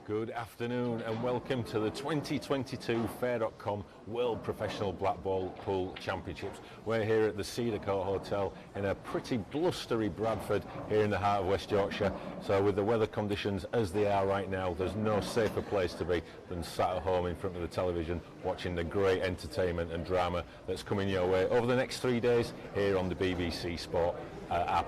Good afternoon and welcome to the 2022 Fair.com World Professional Black Ball Pool Championships. We're here at the Cedar Court Hotel in a pretty blustery Bradford here in the heart of West Yorkshire. So with the weather conditions as they are right now, there's no safer place to be than sat at home in front of the television watching the great entertainment and drama that's coming your way over the next 3 days here on the BBC Sport app,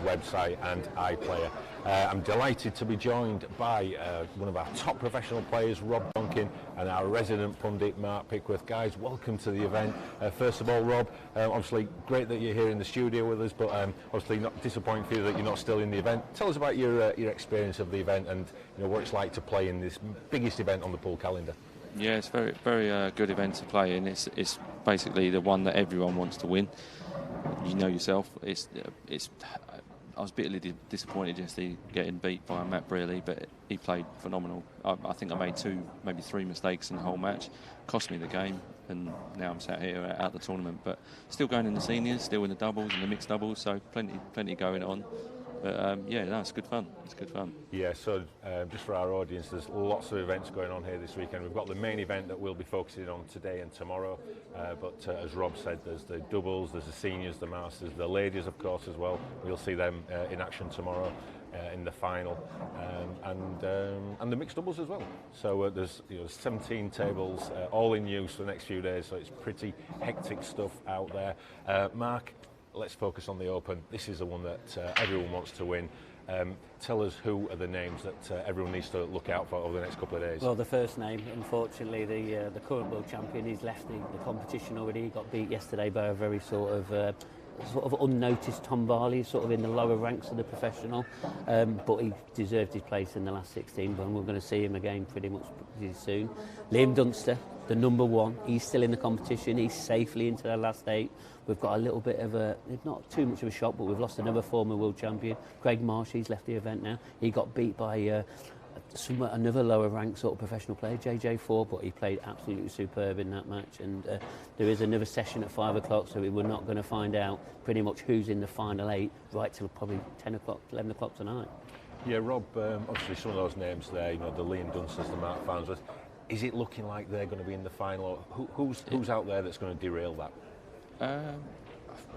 website and iPlayer. I'm delighted to be joined by one of our top professional players, Rob Donkin, and our resident pundit, Mark Pickworth. Guys, welcome to the event. First of all, Rob, obviously great that you're here in the studio with us, but obviously not disappointing for you that you're not still in the event. Tell us about your experience of the event and what it's like to play in this biggest event on the pool calendar. Yeah, it's a very good event to play in. It's basically the one that everyone wants to win. You know yourself. I was bitterly disappointed yesterday getting beat by Matt Brearley, but he played phenomenal. I think I made 2, maybe 3 mistakes in the whole match. Cost me the game, and now I'm sat here out the tournament. But still going in the seniors, still in the doubles and the mixed doubles, so plenty going on. But it's good fun. It's good fun. Yeah, so just for our audience, there's lots of events going on here this weekend. We've got the main event that we'll be focusing on today and tomorrow. But as Rob said, there's the doubles, there's the seniors, the masters, the ladies, of course, as well. We'll see them in action tomorrow in the final, and the mixed doubles as well. So there's 17 tables all in use for the next few days. So it's pretty hectic stuff out there. Mark, let's focus on the Open. This is the one that everyone wants to win. Tell us who are the names that everyone needs to look out for over the next couple of days. Well, the first name, unfortunately, the current world champion, he's left the competition already. He got beat yesterday by a very sort of unnoticed Tom Barley, sort of in the lower ranks of the professional, but he deserved his place in the last 16, but we're going to see him again pretty much soon. Liam Dunster, the number one, he's still in the competition. He's safely into the last 8. We've got a little bit of not too much of a shock, but we've lost another former world champion, Craig Marsh. He's left the event now. He got beat by another lower ranked sort of professional player, JJ4, but he played absolutely superb in that match. And there is another session at 5 o'clock, so we're not going to find out pretty much who's in the final 8 right till probably 10 o'clock, 11 o'clock tonight. Yeah, Rob, obviously some of those names there, the Liam Dunsters, the Mark Farnsworth, is it looking like they're going to be in the final? Who's out there that's going to derail that?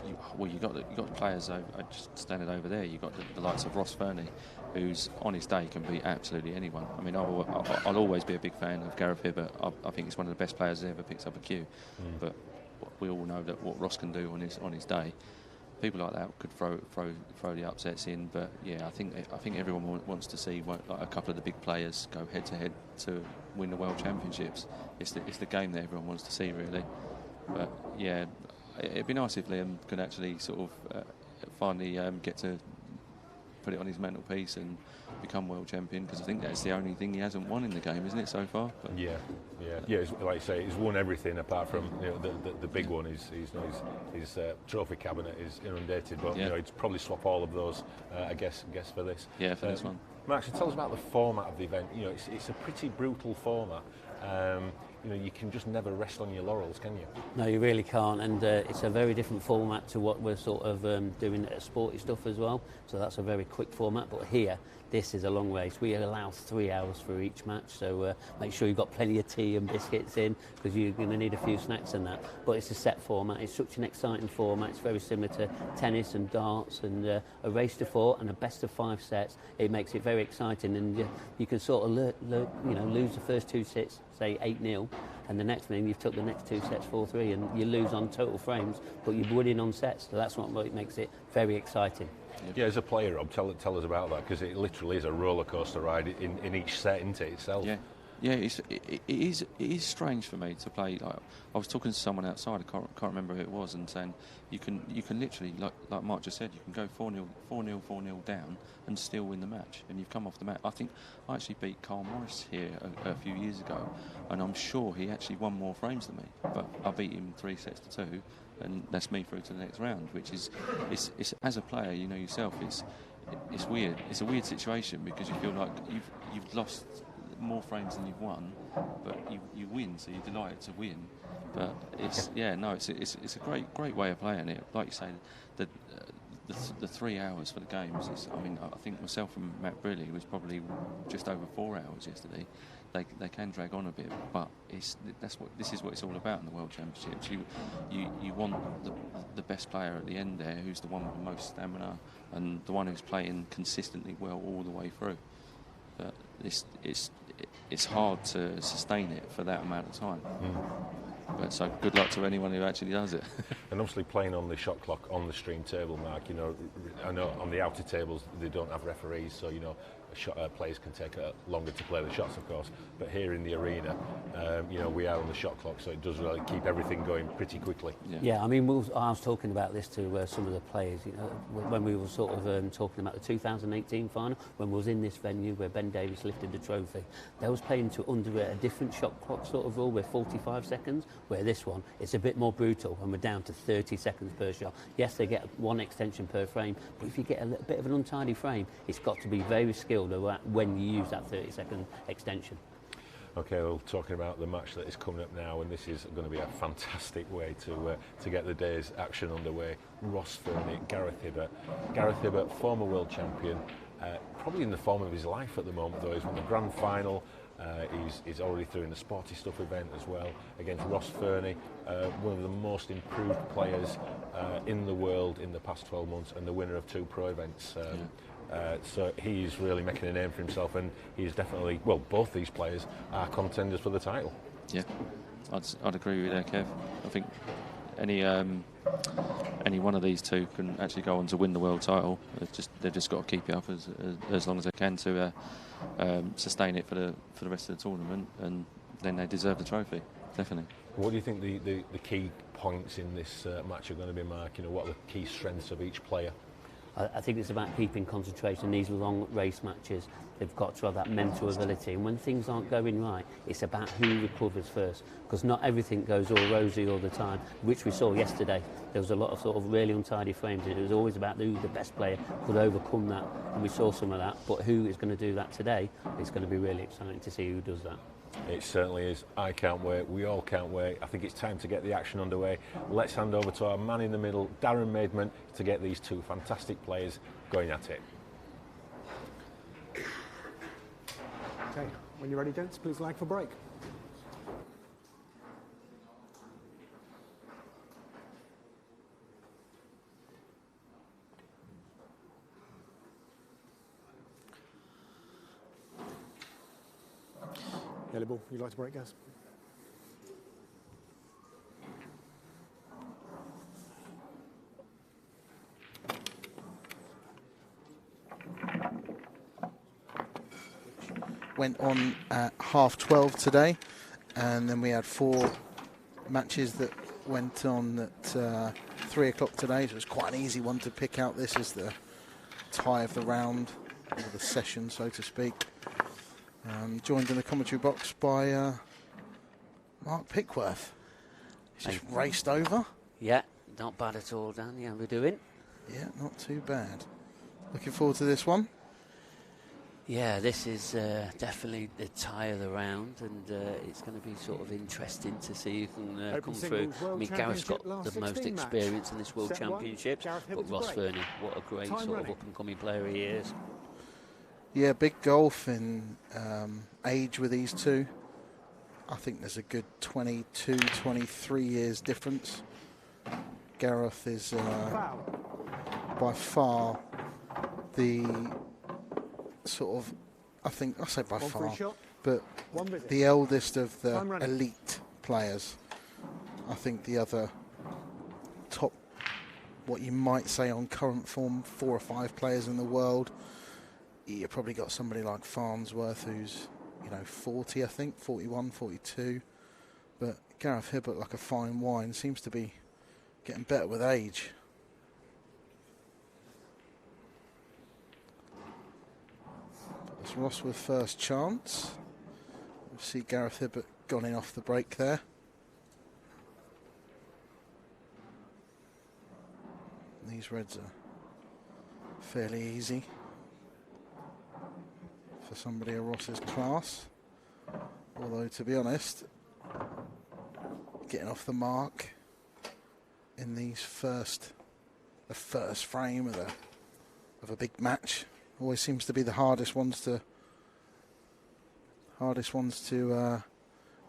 You got the players just standing over there. You got the likes of Ross Fernie, who's on his day can beat absolutely anyone. I mean, I'll always be a big fan of Gareth Hibbott. I think he's one of the best players that ever picks up a cue. But we all know that what Ross can do on his day. People like that could throw the upsets in. But yeah, I think everyone wants to see a couple of the big players go head to head to win the World Championships. It's the game that everyone wants to see, really. But yeah. It'd be nice if Liam could actually sort of finally get to put it on his mantelpiece and become world champion, because I think that's the only thing he hasn't won in the game, isn't it, so far? But Yeah. Like you say, he's won everything apart from the big one. His trophy cabinet is inundated, but he'd probably swap all of those, I guess for this. Yeah, for this one. Mark, so tell us about the format of the event. It's a pretty brutal format. You can just never rest on your laurels, can you? No, you really can't, and it's a very different format to what we're sort of doing at sporty stuff as well. So that's a very quick format, but here, this is a long race. We allow 3 hours for each match, so make sure you've got plenty of tea and biscuits in, because you're going to need a few snacks and that. But it's a set format. It's such an exciting format. It's very similar to tennis and darts, and a race to 4 and a best of 5 sets. It makes it very exciting, and you can sort of lose the first 2 sets, say 8-0, and the next thing you've took the next 2 sets 4-3, and you lose on total frames, but you're winning on sets. So that's what makes it very exciting. Yeah, as a player, Rob, tell us about that, because it literally is a roller coaster ride in each set, isn't it, itself? Yeah, it is strange for me to play. Like, I was talking to someone outside, I can't remember who it was, and saying you can literally, like Mark just said, you can go 4-0 down and still win the match, and you've come off the mat. I think I actually beat Carl Morris here a few years ago, and I'm sure he actually won more frames than me, but I beat him 3 sets to 2, and that's me through to the next round, which is, it's as a player, yourself, it's weird. It's a weird situation, because you feel like you've lost more frames than you've won, but you win, so you're delighted to win. But it's a great way of playing it. Like you say, the the 3 hours for the games is, I mean, I think myself and Matt Briley was probably just over 4 hours yesterday. They can drag on a bit, but this is what it's all about in the World Championships. You want the best player at the end there, who's the one with the most stamina and the one who's playing consistently well all the way through. But it's hard to sustain it for that amount of time. But so good luck to anyone who actually does it. And obviously playing on the shot clock on the stream table, Mark, you know, I know on the outer tables they don't have referees, so, you know, players can take longer to play the shots, of course. But here in the arena, you know, we are on the shot clock, so it does really keep everything going pretty quickly. Yeah, I mean, I was talking about this to some of the players, you know, when we were sort of talking about the 2018 final, when we was in this venue where Ben Davies lifted the trophy. They was playing under a different shot clock sort of rule, with 45 seconds, where this one, it's a bit more brutal, and we're down to 30 seconds per shot. Yes, they get one extension per frame, but if you get a little bit of an untidy frame, it's got to be very skilled when you use that 30-second extension. Okay, well, talking about the match that is coming up now, and this is going to be a fantastic way to get the day's action underway. Ross Fernie, Gareth Hibbott. Gareth Hibbott, former world champion, probably in the form of his life at the moment, though. He's won the grand final. He's already through in the Sporty Stuff event as well against Ross Fernie, one of the most improved players in the world in the past 12 months, and the winner of 2 pro events. So he's really making a name for himself, and he's definitely, well, both these players are contenders for the title. Yeah, I'd agree with you there, Kev. I think any one of these two can actually go on to win the world title. They've just got to keep it up as long as they can to sustain it for the rest of the tournament, and then they deserve the trophy, definitely. What do you think the key points in this match are going to be, Mark? You know, what are the key strengths of each player? I think it's about keeping concentration. These long race matches, they've got to have that mental ability. And when things aren't going right, it's about who recovers first. Because not everything goes all rosy all the time, which we saw yesterday. There was a lot of sort of really untidy frames. It was always about who the best player could overcome that. And we saw some of that. But who is going to do that today? It's going to be really exciting to see who does that. It certainly is. I can't wait. We all can't wait. I think it's time to get the action underway. Let's hand over to our man in the middle, Darren Maidman, to get these two fantastic players going at it. Okay, when you're ready, gents, please lag for break. Yellow ball, you'd like to break, Gaz? Went on at 12:30 today, and then we had 4 matches that went on at 3 o'clock today, so it was quite an easy one to pick out. This is the tie of the round, or the session, so to speak. Joined in the commentary box by Mark Pickworth. He's just raced over. Yeah, not bad at all, Dan. How are we doing? Yeah, not too bad. Looking forward to this one. Yeah, this is definitely the tie of the round, and it's going to be sort of interesting to see who can come through. I mean, Gareth's got the most experience in this World Championship, but Ross Fernie, what a great sort of up-and-coming player he is. Yeah, big gulf in age with these two. I think there's a good 22, 23 years difference. Gareth is by far the sort of, I think, I say by far, but the eldest of the elite players. I think the other top, what you might say on current form, 4 or 5 players in the world. You probably got somebody like Farnsworth, who's, 40, I think, 41, 42. But Gareth Hibbott, like a fine wine, seems to be getting better with age. It's Ross with first chance. We'll see Gareth Hibbott gone in off the break there. These reds are fairly easy for somebody of Ross's class. Although, to be honest, getting off the mark in these first the first frame of a big match. Always seems to be the hardest ones to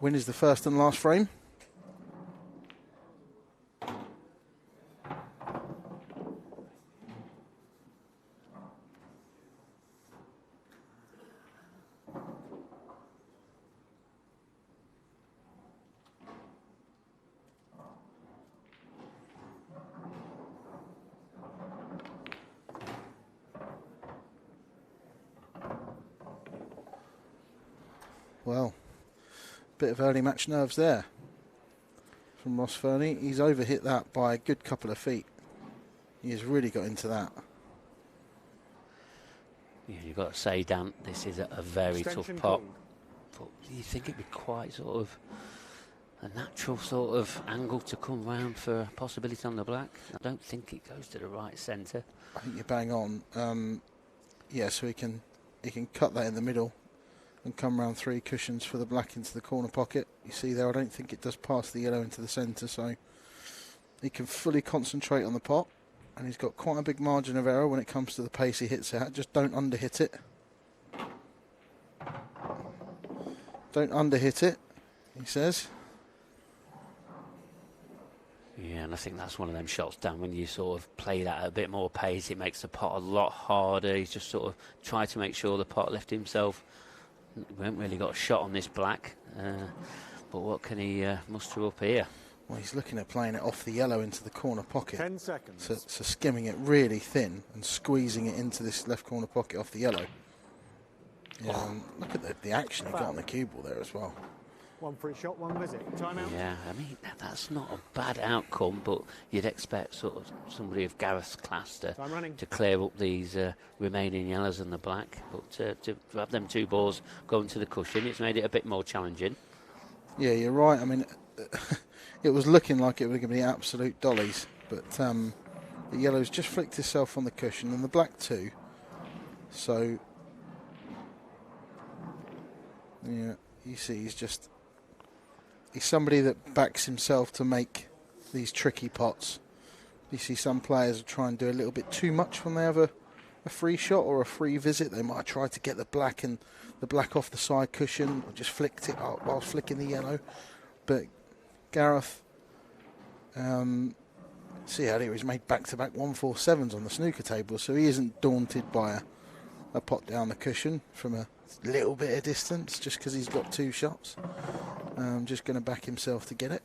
win is the first and last frame. Well, bit of early match nerves there from Ross Fernie. He's overhit that by a good couple of feet. He's really got into that. Yeah, you've got to say, Dan, this is a very Extension tough pot. called. But do you think it'd be quite sort of a natural sort of angle to come round for a possibility on the black? I don't think it goes to the right centre. I think you're bang on. Yeah, so he can cut that in the middle and come round 3 cushions for the black into the corner pocket. You see there, I don't think it does pass the yellow into the centre, so he can fully concentrate on the pot, and he's got quite a big margin of error when it comes to the pace he hits it at. Just don't underhit it. Don't underhit it, he says. Yeah, and I think that's one of them shots, Dan, when you sort of play that at a bit more pace, it makes the pot a lot harder. He's just sort of tried to make sure the pot left himself. We haven't really got a shot on this black, but what can he muster up here? Well, he's looking at playing it off the yellow into the corner pocket. 10 seconds. So skimming it really thin and squeezing it into this left corner pocket off the yellow. Yeah, look at the action he got on the cue ball there as well. 1 free shot, 1 visit. Time out. Yeah, I mean, that's not a bad outcome, but you'd expect sort of somebody of Gareth's class to clear up these remaining yellows and the black. But to have them 2 balls going to the cushion, it's made it a bit more challenging. Yeah, you're right. I mean, it was looking like it was going to be absolute dollies, but the yellow's just flicked itself on the cushion and the black too. So, yeah, you see he's somebody that backs himself to make these tricky pots. You see some players try and do a little bit too much when they have a free shot or a free visit. They might try to get the black off the side cushion, or just flicked it out while flicking the yellow. But Gareth, see earlier he's made back-to-back 147s on the snooker table, so he isn't daunted by a pot down the cushion from a little bit of distance just because he's got 2 shots. Just going to back himself to get it.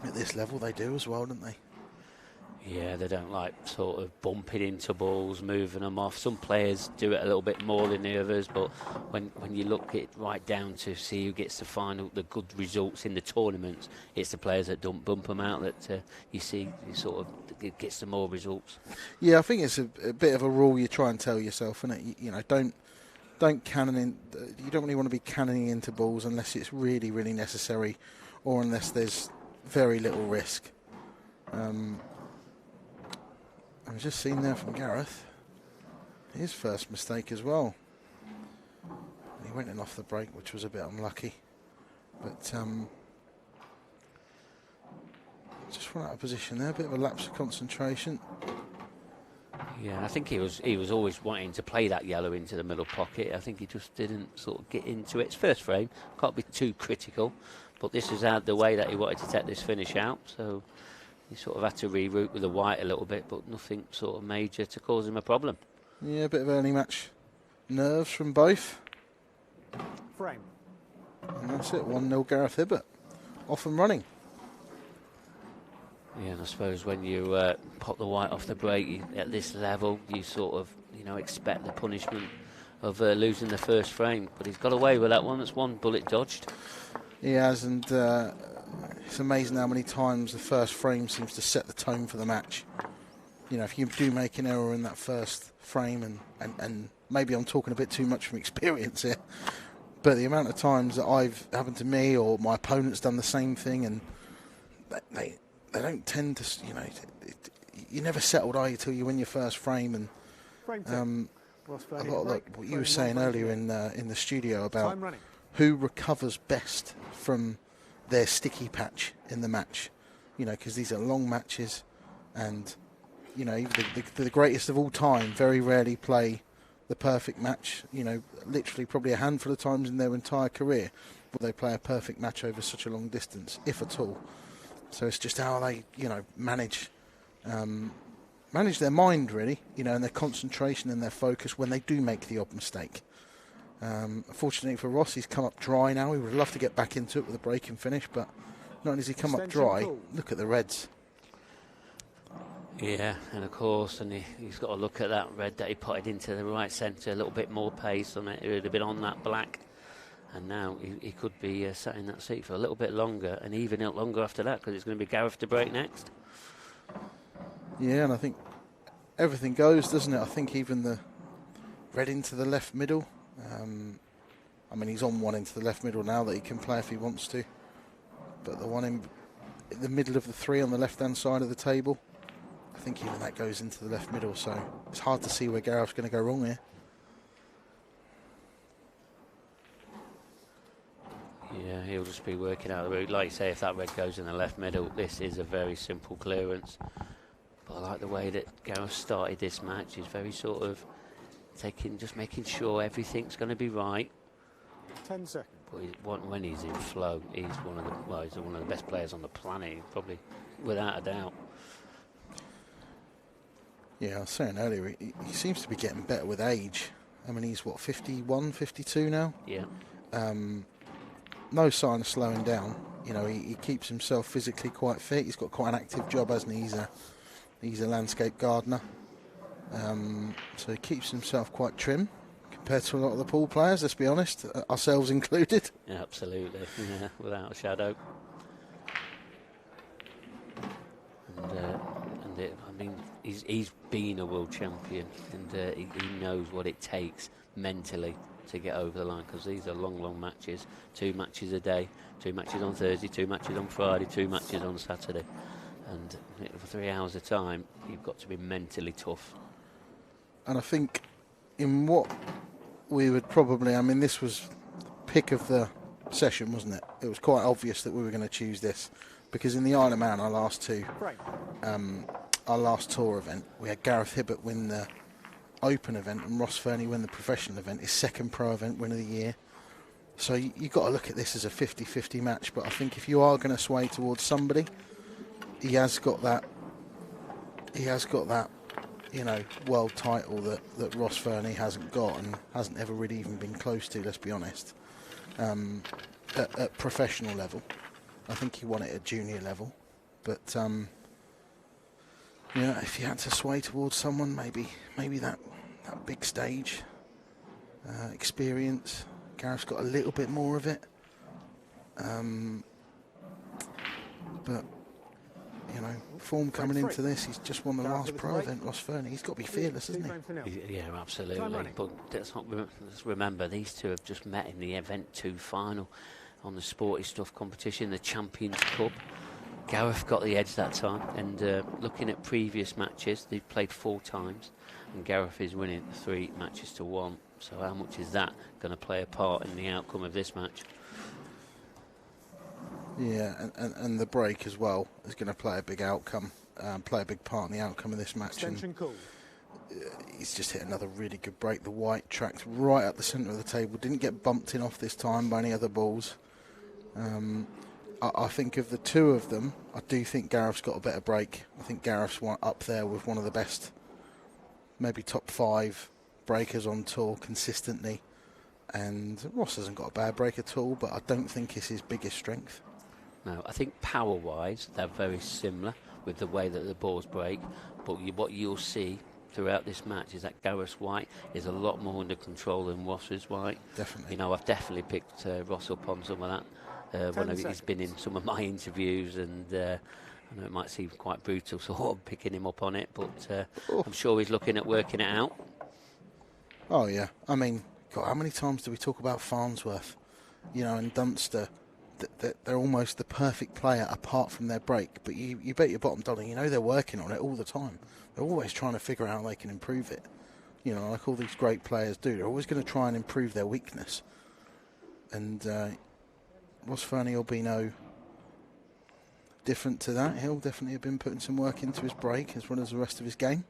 At this level they do as well, don't they? Yeah, they don't like sort of bumping into balls, moving them off. Some players do it a little bit more than the others, but when you look it right down to see who gets the good results in the tournaments, it's the players that don't bump them out that you see sort of it gets the more results. Yeah, I think it's a bit of a rule you try and tell yourself, isn't it? You know, don't cannon in. You don't really want to be cannoning into balls unless it's really, really necessary, or unless there's very little risk. I've just seen there from Gareth his first mistake as well. He went in off the break, which was a bit unlucky, but just went out of position there. A bit of a lapse of concentration. Yeah, I think he was always wanting to play that yellow into the middle pocket. I think he just didn't sort of get into it. It's first frame, can't be too critical, but this is the way that he wanted to take this finish out, so he sort of had to reroute with the white a little bit, but nothing sort of major to cause him a problem. Yeah, a bit of early match nerves from both. Frame. And that's it, 1-0 Gareth Hibbott. Off and running. Yeah, and I suppose when you pop the white off the break at this level, you sort of expect the punishment of losing the first frame. But he's got away with that one. That's one bullet dodged. He has, and it's amazing how many times the first frame seems to set the tone for the match. You know, if you do make an error in that first frame, and maybe I'm talking a bit too much from experience here, but the amount of times that I've happened to me or my opponent's done the same thing, and they don't tend to, you never settled, are you, till you win your first frame. And a lot of what you were saying earlier in the studio about who recovers best from their sticky patch in the match, because these are long matches, and even the greatest of all time very rarely play the perfect match. Literally probably a handful of times in their entire career will they play a perfect match over such a long distance, if at all. So it's just how they, manage their mind, really, and their concentration and their focus when they do make the odd mistake. Fortunately for Ross, he's come up dry now. He would love to get back into it with a break and finish, but not only has he come up dry, look at the reds. Yeah, and of course, he's got to look at that red that he potted into the right centre, a little bit more pace on it. It would have been on that black, and now he could be sat in that seat for a little bit longer, and even longer after that, because it's going to be Gareth to break next. Yeah, and I think everything goes, doesn't it? I think even the red into the left middle. He's on one into the left middle now that he can play if he wants to, but the one in the middle of the three on the left-hand side of the table, I think even that goes into the left middle, so it's hard to see where Gareth's going to go wrong here. Yeah, he'll just be working out the route. Like you say, if that red goes in the left middle, this is a very simple clearance. But I like the way that Gareth started this match. He's very sort of just making sure everything's going to be right. 10 seconds. But when he's in flow, he's one of the best players on the planet, probably, without a doubt. Yeah, I was saying earlier, he seems to be getting better with age. He's 51, 52 now? Yeah. No sign of slowing down. He keeps himself physically quite fit. He's got quite an active job, hasn't he? He's a landscape gardener. So he keeps himself quite trim compared to a lot of the pool players, let's be honest, ourselves included. Yeah, absolutely, yeah, without a shadow. He's been a world champion, and he knows what it takes mentally to get over the line, because these are long matches. 2 matches a day, 2 matches on Thursday, 2 matches on Friday, 2 matches on Saturday, and for 3 hours a time, you've got to be mentally tough. And I think in what we would probably, this was pick of the session, wasn't it? It was quite obvious that we were going to choose this, because in the Isle of Man, our last tour event, we had Gareth Hibbott win the Open event and Ross Fernie win the professional event, his second pro event win of the year. So you've got to look at this as a 50-50 match, but I think if you are going to sway towards somebody, he has got that world title that Ross Fernie hasn't got and hasn't ever really even been close to, let's be honest, at professional level. I think he won it at junior level, but if you had to sway towards someone, maybe that big stage experience. Gareth's got a little bit more of it, but form coming into this, he's just won the last pro event, Ross Fernie. He's got to be fearless, isn't he? Yeah, absolutely. But let's remember, these two have just met in the Event 2 final on the Sporty Stuff competition, the Champions Cup. Gareth got the edge that time, and looking at previous matches, they've played 4 times, and Gareth is winning 3 matches to 1. So how much is that going to play a part in the outcome of this match? Yeah, and the break as well is going to play a big part in the outcome of this match. And he's just hit another really good break. The white tracked right at the centre of the table, didn't get bumped in off this time by any other balls. I think of the two of them, I do think Gareth's got a better break. I think Gareth's up there with one of the best, maybe top 5 breakers on tour consistently. And Ross hasn't got a bad break at all, but I don't think it's his biggest strength. No, I think power-wise, they're very similar with the way that the balls break. But what you'll see throughout this match is that Gareth's white is a lot more under control than Ross's white. Definitely. I've definitely picked Ross up on some of that when he's been in some of my interviews, and I know it might seem quite brutal sort of picking him up on it, but I'm sure he's looking at working it out. Oh, yeah. God, how many times do we talk about Farnsworth, and Dunster? They're almost the perfect player apart from their break, but you bet your bottom dollar, they're working on it all the time. They're always trying to figure out how they can improve it. Like all these great players do. They're always going to try and improve their weakness. And Ross Fernie will be no different to that. He'll definitely have been putting some work into his break as well as the rest of his game.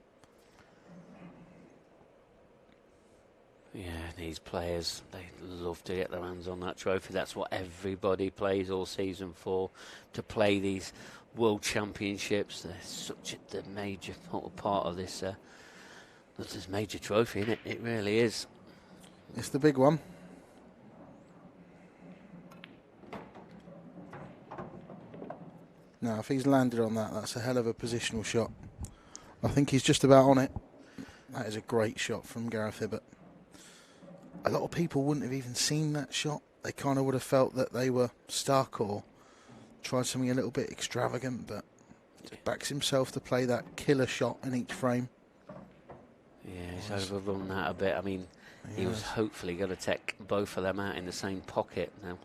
Yeah, these players, they love to get their hands on that trophy. That's what everybody plays all season for, to play these World Championships. They're such the major part of this major trophy, isn't it? It really is. It's the big one. Now, if he's landed on that, that's a hell of a positional shot. I think he's just about on it. That is a great shot from Gareth Hibbott. A lot of people wouldn't have even seen that shot. They kind of would have felt that they were stuck or tried something a little bit extravagant, but he backs himself to play that killer shot in each frame. Yeah, he's overrun that a bit. I mean, he was hopefully going to take both of them out in the same pocket. Now,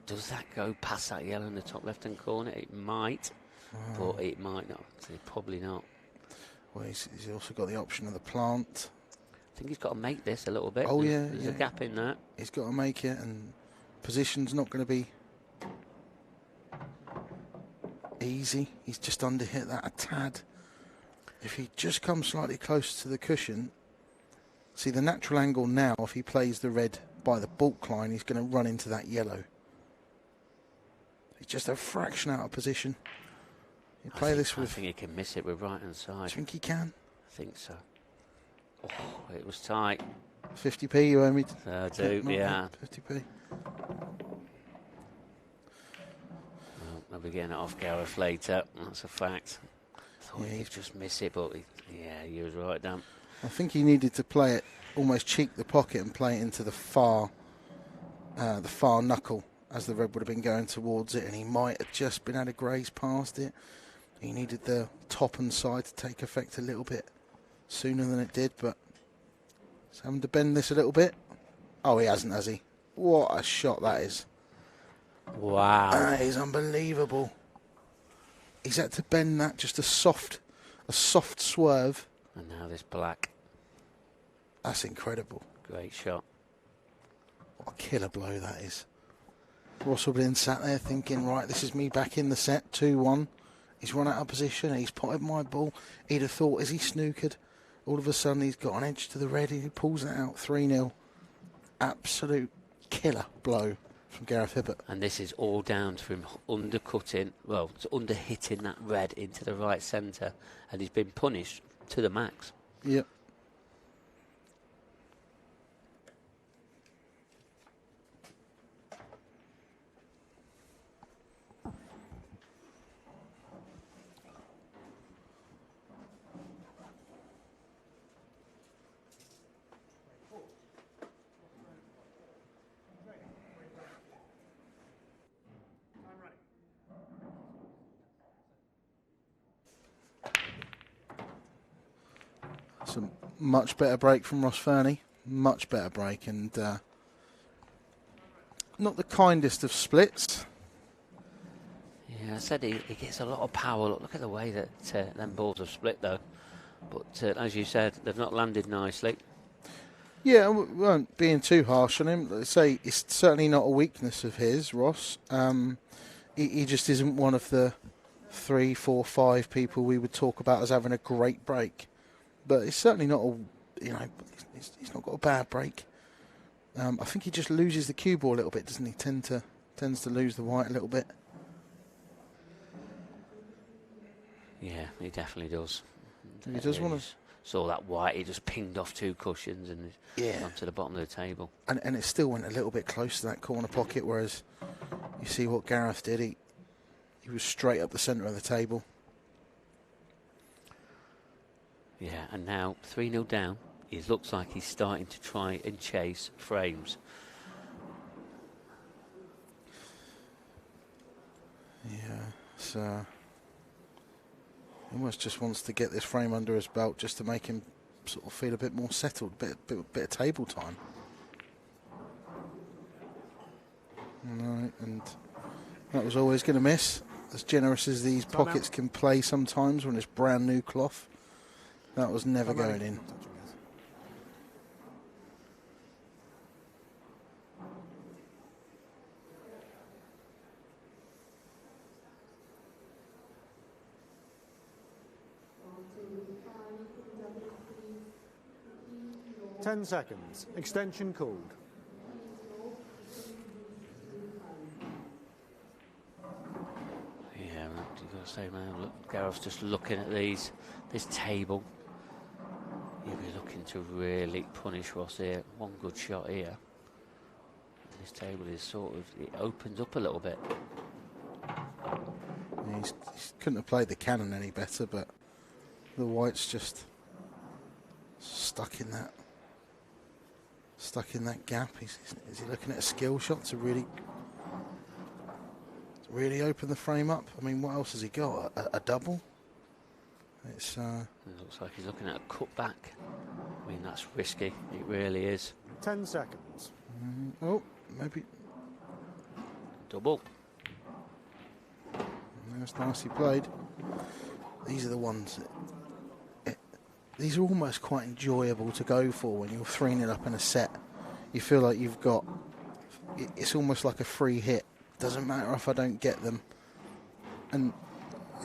does that go past that yellow in the top left-hand corner? It might, but it might not. Probably not. Well, he's also got the option of the plant. I think he's got to make this a little bit. Oh, There's a gap in that. He's got to make it, and position's not going to be easy. He's just under-hit that a tad. If he just comes slightly closer to the cushion, see the natural angle now, if he plays the red by the balk line, he's going to run into that yellow. He's just a fraction out of position. You play this with... I think he can miss it with right-hand side. Do you think he can? I think so. Oh, it was tight. 50p you owe me? I do, yeah. 50p. Well, I'll be getting it off Gareth later. That's a fact. I thought he'd just miss it, but he was right, Dan. I think he needed to play it, almost cheek the pocket and play it into the far knuckle as the red would have been going towards it, and he might have just been able to graze past it. He needed the top and side to take effect a little bit sooner than it did, but he's having to bend this a little bit. Oh, he hasn't, has he? What a shot that is. Wow. That is unbelievable. He's had to bend that just a soft swerve. And now this black. That's incredible. Great shot. What a killer blow that is. Ross would have been sat there thinking, right, this is me back in the set, 2-1. He's run out of position, he's potted my ball. He'd have thought, is he snookered? All of a sudden, he's got an edge to the red, he pulls it out, 3-0. Absolute killer blow from Gareth Hibbott. And this is all down to him undercutting, well, under-hitting that red into the right centre. And he's been punished to the max. Yep. It's a much better break from Ross Fernie. Much better break, and not the kindest of splits. Yeah, I said he gets a lot of power. Look at the way that them balls have split, though. But as you said, they've not landed nicely. Yeah, we weren't being too harsh on him. Let's say it's certainly not a weakness of his, Ross. He just isn't one of the 3, 4, 5 people we would talk about as having a great break. But it's certainly not he's not got a bad break. I think he just loses the cue ball a little bit, doesn't he? Tends to lose the white a little bit. Yeah, he definitely does. He does want to. Saw that white, he just pinged off 2 cushions and onto the bottom of the table. And it still went a little bit close to that corner pocket, whereas you see what Gareth did, he was straight up the centre of the table. Yeah, and now 3-0 down. It looks like he's starting to try and chase frames. Yeah, so he almost just wants to get this frame under his belt just to make him sort of feel a bit more settled, bit of table time. Right, and that was always going to miss. As generous as these pockets can play sometimes when it's brand new cloth, that was never going in. 10 seconds. Extension called. Yeah, you've got to say, man, look, Gareth's just looking at this table. He'll be looking to really punish Ross here. One good shot here. And this table is sort of, it opens up a little bit. He couldn't have played the cannon any better, but the white's just stuck in that gap. Is he looking at a skill shot to really open the frame up? I mean, what else has he got? A double? It looks like he's looking at a cutback. I mean, that's risky. It really is. 10 seconds. Oh, maybe Double. that's nicely played. These are the ones these are almost quite enjoyable to go for when you're 3-0 up in a set. You feel like you've got, it's almost like a free hit. Doesn't matter if I don't get them. And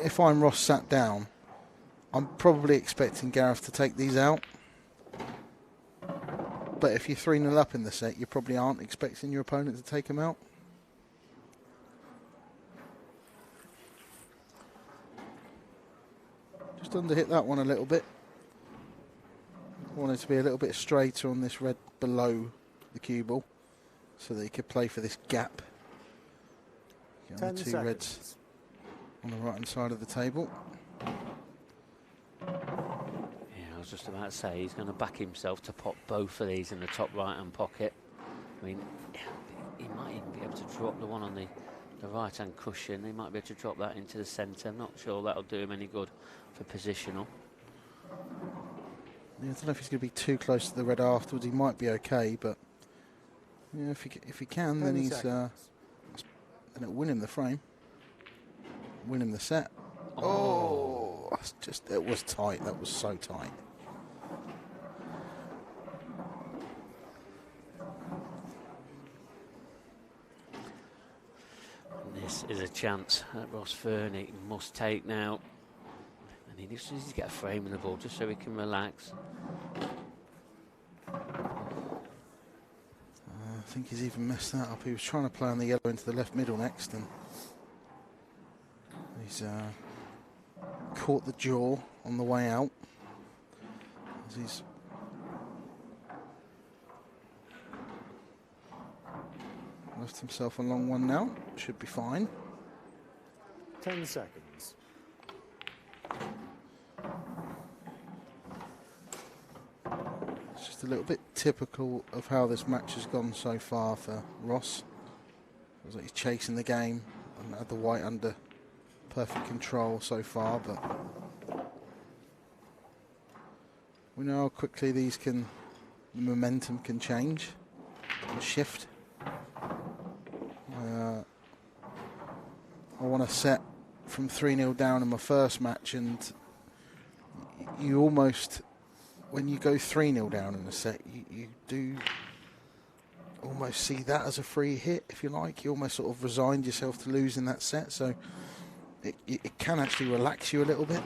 if I'm Ross sat down, I'm probably expecting Gareth to take these out. But if you're 3-0 up in the set, you probably aren't expecting your opponent to take them out. Just underhit that one a little bit. Wanted to be a little bit straighter on this red below the cue ball so that he could play for this gap. Get on the two reds on the right hand side of the table. Yeah, I was just about to say he's going to back himself to pop both of these in the top right hand pocket. I mean, he might even be able to drop the one on the right hand cushion. He might be able to drop that into the centre. I'm not sure that'll do him any good for positional. Yeah, I don't know if he's going to be too close to the red afterwards. He might be okay, but yeah, if he can, then he's then it'll win him the frame, win him the set. Oh, that's just, it was tight. That was so tight. This is a chance that Ross Fernie must take now. And he just needs to get a frame in the ball just so he can relax. I think he's even messed that up. He was trying to play on the yellow into the left middle next, and he's caught the jaw on the way out. As he's left himself a long one now. Should be fine. 10 seconds. It's just a little bit typical of how this match has gone so far for Ross. Feels like he's chasing the game and had the white under perfect control so far, but we know how quickly the momentum can change and shift. I want to set from 3-0 down in my first match, and you almost, when you go 3-0 down in a set, you do almost see that as a free hit, if you like. You almost sort of resigned yourself to losing that set, so it can actually relax you a little bit.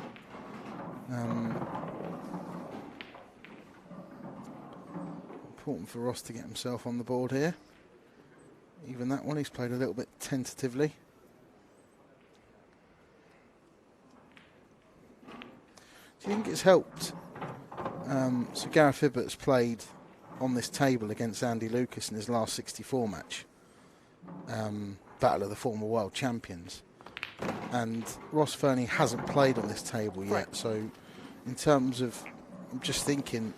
Important for Ross to get himself on the board here. Even that one, he's played a little bit tentatively. Do you think it's helped? So Gareth Hibbott's played on this table against Andy Lucas in his last 64 match. Battle of the former world champions. And Ross Fernie hasn't played on this table yet. So in terms of, I'm just thinking,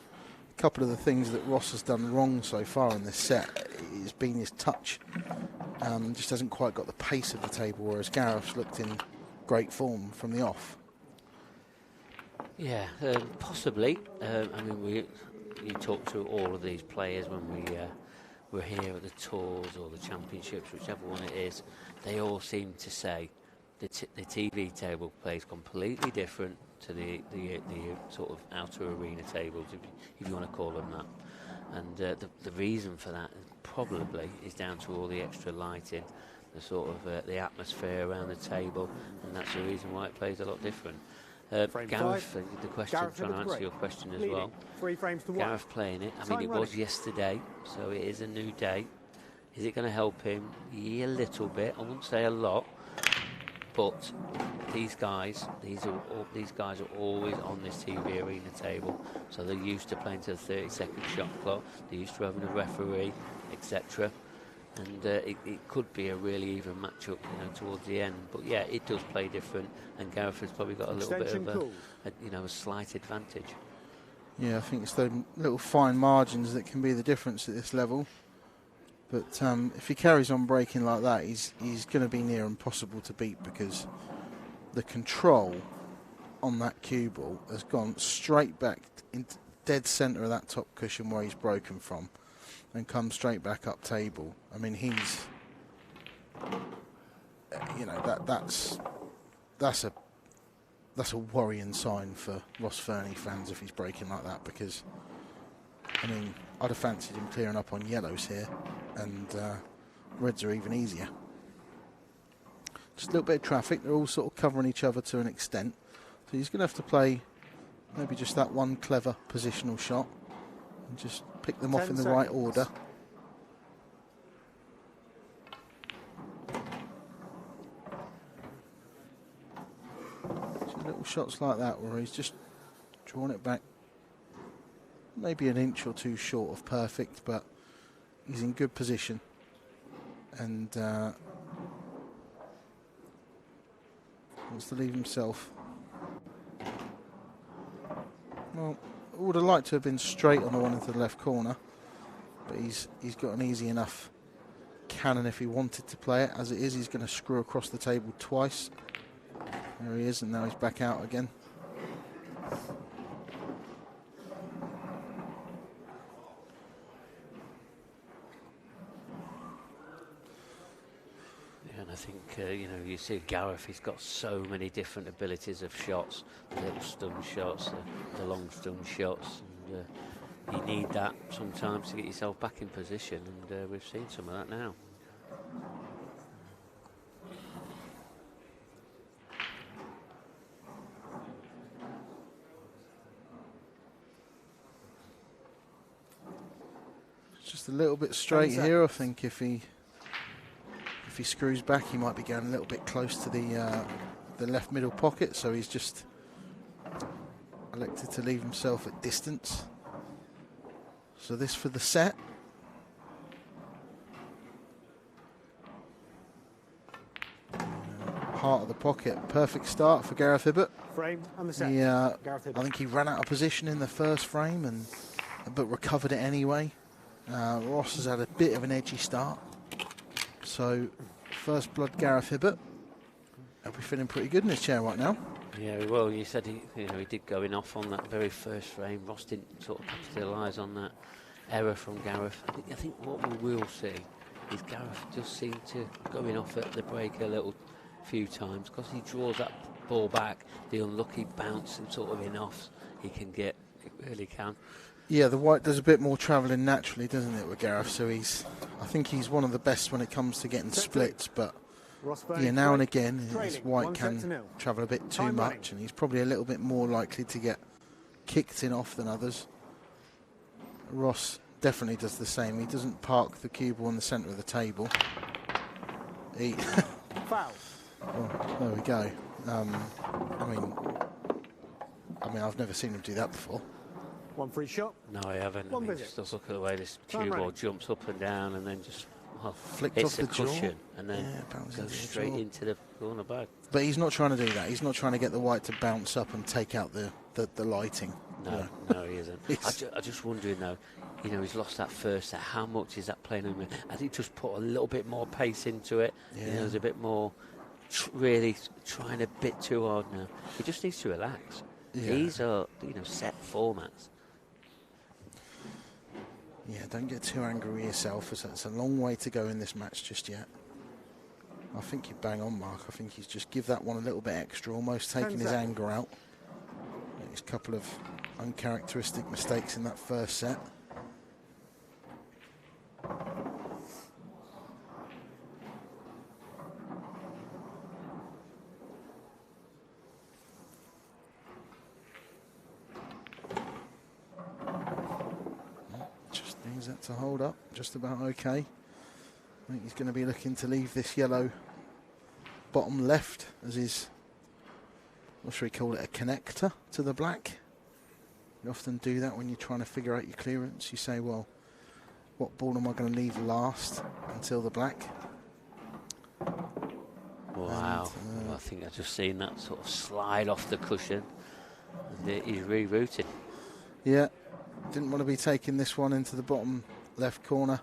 a couple of the things that Ross has done wrong so far in this set has been his touch. Just hasn't quite got the pace of the table, whereas Gareth's looked in great form from the off. Yeah, possibly. I mean, you talk to all of these players when we're here at the tours or the championships, whichever one it is. They all seem to say the TV table plays completely different to the sort of outer arena tables, if you want to call them that. And the reason for that probably is down to all the extra lighting, the sort of the atmosphere around the table, and that's the reason why it plays a lot different. Frame Gareth, 5. the question, Gareth trying to Hibbott answer break. your question as Leading. well. 3 frames to 1. Gareth playing it. I Time mean, it running. was yesterday, so it is a new day. Is it going to help him? Yeah, a little bit. I wouldn't say a lot, but these guys are always on this TV arena table, so they're used to playing to the 30-second shot clock. They're used to having a referee, etc. And it could be a really even matchup, towards the end. But yeah, it does play different, and Gareth has probably got a little bit of a slight advantage. Yeah, I think it's those little fine margins that can be the difference at this level. But if he carries on breaking like that, he's going to be near impossible to beat, because the control on that cue ball has gone straight back into dead centre of that top cushion where he's broken from, and come straight back up table. I mean, he's, that's a worrying sign for Ross Fernie fans if he's breaking like that, because, I mean, I'd have fancied him clearing up on yellows here, and reds are even easier. Just a little bit of traffic. They're all sort of covering each other to an extent, so he's going to have to play maybe just that one clever positional shot and just pick them off in the right order. So little shots like that where he's just drawn it back maybe an inch or two short of perfect, but he's in good position, and wants to leave himself. Well, I would have liked to have been straight on the one into the left corner, but he's got an easy enough cannon if he wanted to play it. As it is, he's going to screw across the table twice. There he is, and now he's back out again. And I think, you see Gareth, he's got so many different abilities of shots, the little stun shots, the long stun shots, and you need that sometimes to get yourself back in position, and we've seen some of that now. It's just a little bit straight here. I think if he screws back, he might be going a little bit close to the left middle pocket, so he's just elected to leave himself at distance. So this for the set. Heart of the pocket, perfect start for Gareth Hibbott. Frame and the set. I think he ran out of position in the first frame, but recovered it anyway. Ross has had a bit of an edgy start. So, first blood, Gareth Hibbott. He'll be feeling pretty good in his chair right now. Yeah, well, you said he did going off on that very first frame. Ross didn't sort of capitalise on that error from Gareth. I think what we will see is Gareth just seemed to going off at the break a few times, because he draws that ball back, the unlucky bounce and sort of in-offs he can get. It really can. Yeah, the white does a bit more travelling naturally, doesn't it, with Gareth? So I think he's one of the best when it comes to getting splits, but yeah, now and again his white can travel a bit too much, and he's probably a little bit more likely to get kicked in off than others. Ross definitely does the same. He doesn't park the cue ball in the centre of the table. Foul. Well, there we go. I mean, I've never seen him do that before. One free shot. No, I haven't. I mean, just look at the way this cue ball jumps up and down, and then just flicked off the cushion, jaw, and then goes straight into the corner bag. But he's not trying to do that. He's not trying to get the white to bounce up and take out the lighting. No, he isn't. I'm just wondering though. He's lost that first set. How much is that playing on him? I think just put a little bit more pace into it. Yeah. There's a bit more. Really trying a bit too hard now. He just needs to relax. Yeah. These are set formats. Yeah, don't get too angry with yourself. It's a long way to go in this match just yet. I think you bang on, Mark. I think he's just give that one a little bit extra, almost taking his anger out. There's a couple of uncharacteristic mistakes in that first set. Is that to hold up? Just about okay. I think he's going to be looking to leave this yellow bottom left as his, what should we call it, a connector to the black. You often do that when you're trying to figure out your clearance. You say, well, what ball am I going to leave last until the black? Wow. I think I've just seen that sort of slide off the cushion. And he's rerouted. Yeah, didn't want to be taking this one into the bottom left corner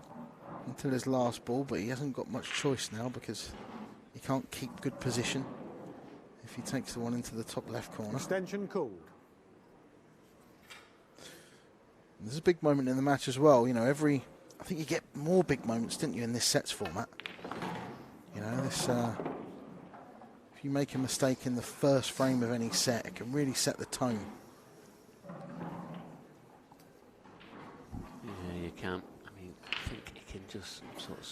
until his last ball, but he hasn't got much choice now because he can't keep good position if he takes the one into the top left corner. Extension called. There's a big moment in the match as well. You know, I think you get more big moments, didn't you, in this sets format? You know, this, if you make a mistake in the first frame of any set, it can really set the tone. Yeah, you can. I mean, I think he can just sort of,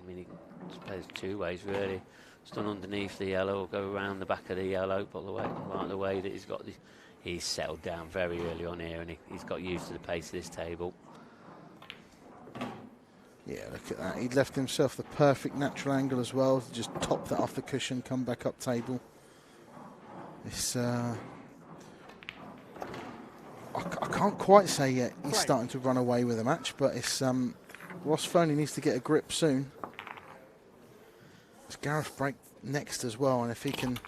he plays two ways really. Stun underneath the yellow or go around the back of the yellow, but the way that he's settled down very early on here, and he's got used to the pace of this table. Yeah, look at that. He'd left himself the perfect natural angle as well to just top that off the cushion, come back up table. It's I can't quite say yet he's starting to run away with the match, but it's Ross Fernie needs to get a grip soon. It's Gareth break next as well, and if he can,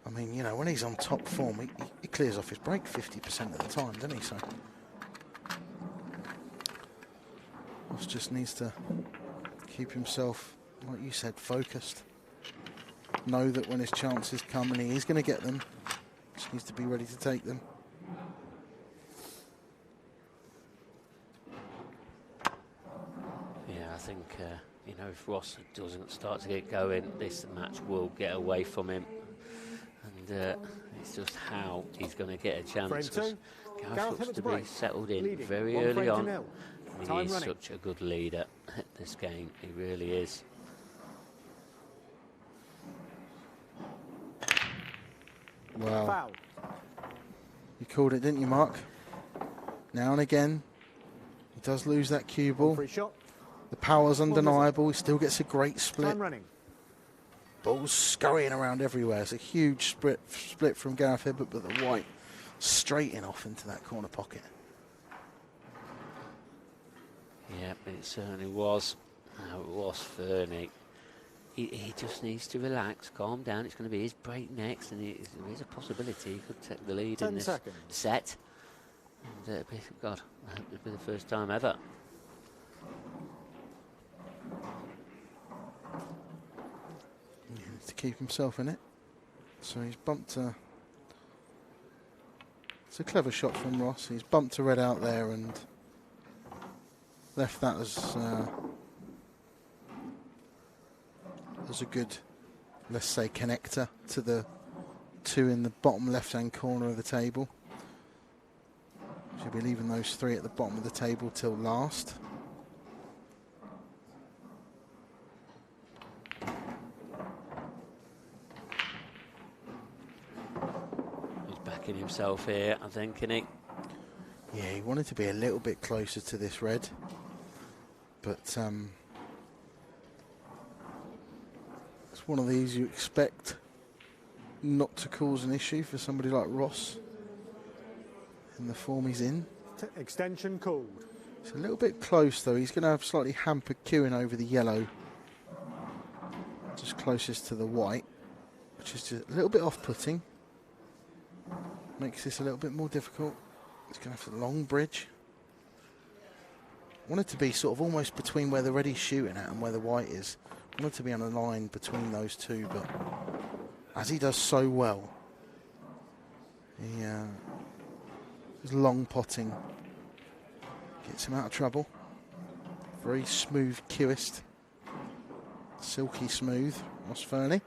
I mean, you know, when he's on top form, he clears off his break 50% of the time, doesn't he? So Ross just needs to keep himself, like you said, focused. Know that when his chances come, and he is going to get them, just needs to be ready to take them. Yeah, I think, you know, if Ross doesn't start to get going, this match will get away from him. And it's just how he's going to get a chance. Gareth looks to be settled in very early on. And he is such a good leader at this game. He really is. Wow. Foul. You called it, didn't you, Mark? Now and again, he does lose that cue ball. Free shot. The power's undeniable. He still gets a great split. Time running. Balls scurrying around everywhere. It's a huge split from Gareth Hibbott, but the white straighting off into that corner pocket. Yeah, it certainly was. Now, Ross Fernie. He just needs to relax, calm down. It's going to be his break next, and there is a possibility he could take the lead in this set. And God, I hope it'll be the first time ever. He needs to keep himself in it. So he's bumped a... It's a clever shot from Ross. He's bumped a red out there and left that as a good, let's say, connector to the two in the bottom left-hand corner of the table. Should be leaving those three at the bottom of the table till last. He's backing himself here, I think, isn't he? Yeah, he wanted to be a little bit closer to this red, but it's one of these you expect not to cause an issue for somebody like Ross in the form he's in. Extension called. It's a little bit close though. He's going to have slightly hampered cueing over the yellow, just closest to the white, which is just a little bit off-putting. Makes this a little bit more difficult. He's going to have a long bridge. I want it to be sort of almost between where the red is shooting at and where the white is. I want it to be on a line between those two, but as he does so well, his long potting gets him out of trouble. Very smooth cueist. Silky smooth, Ross Fernie.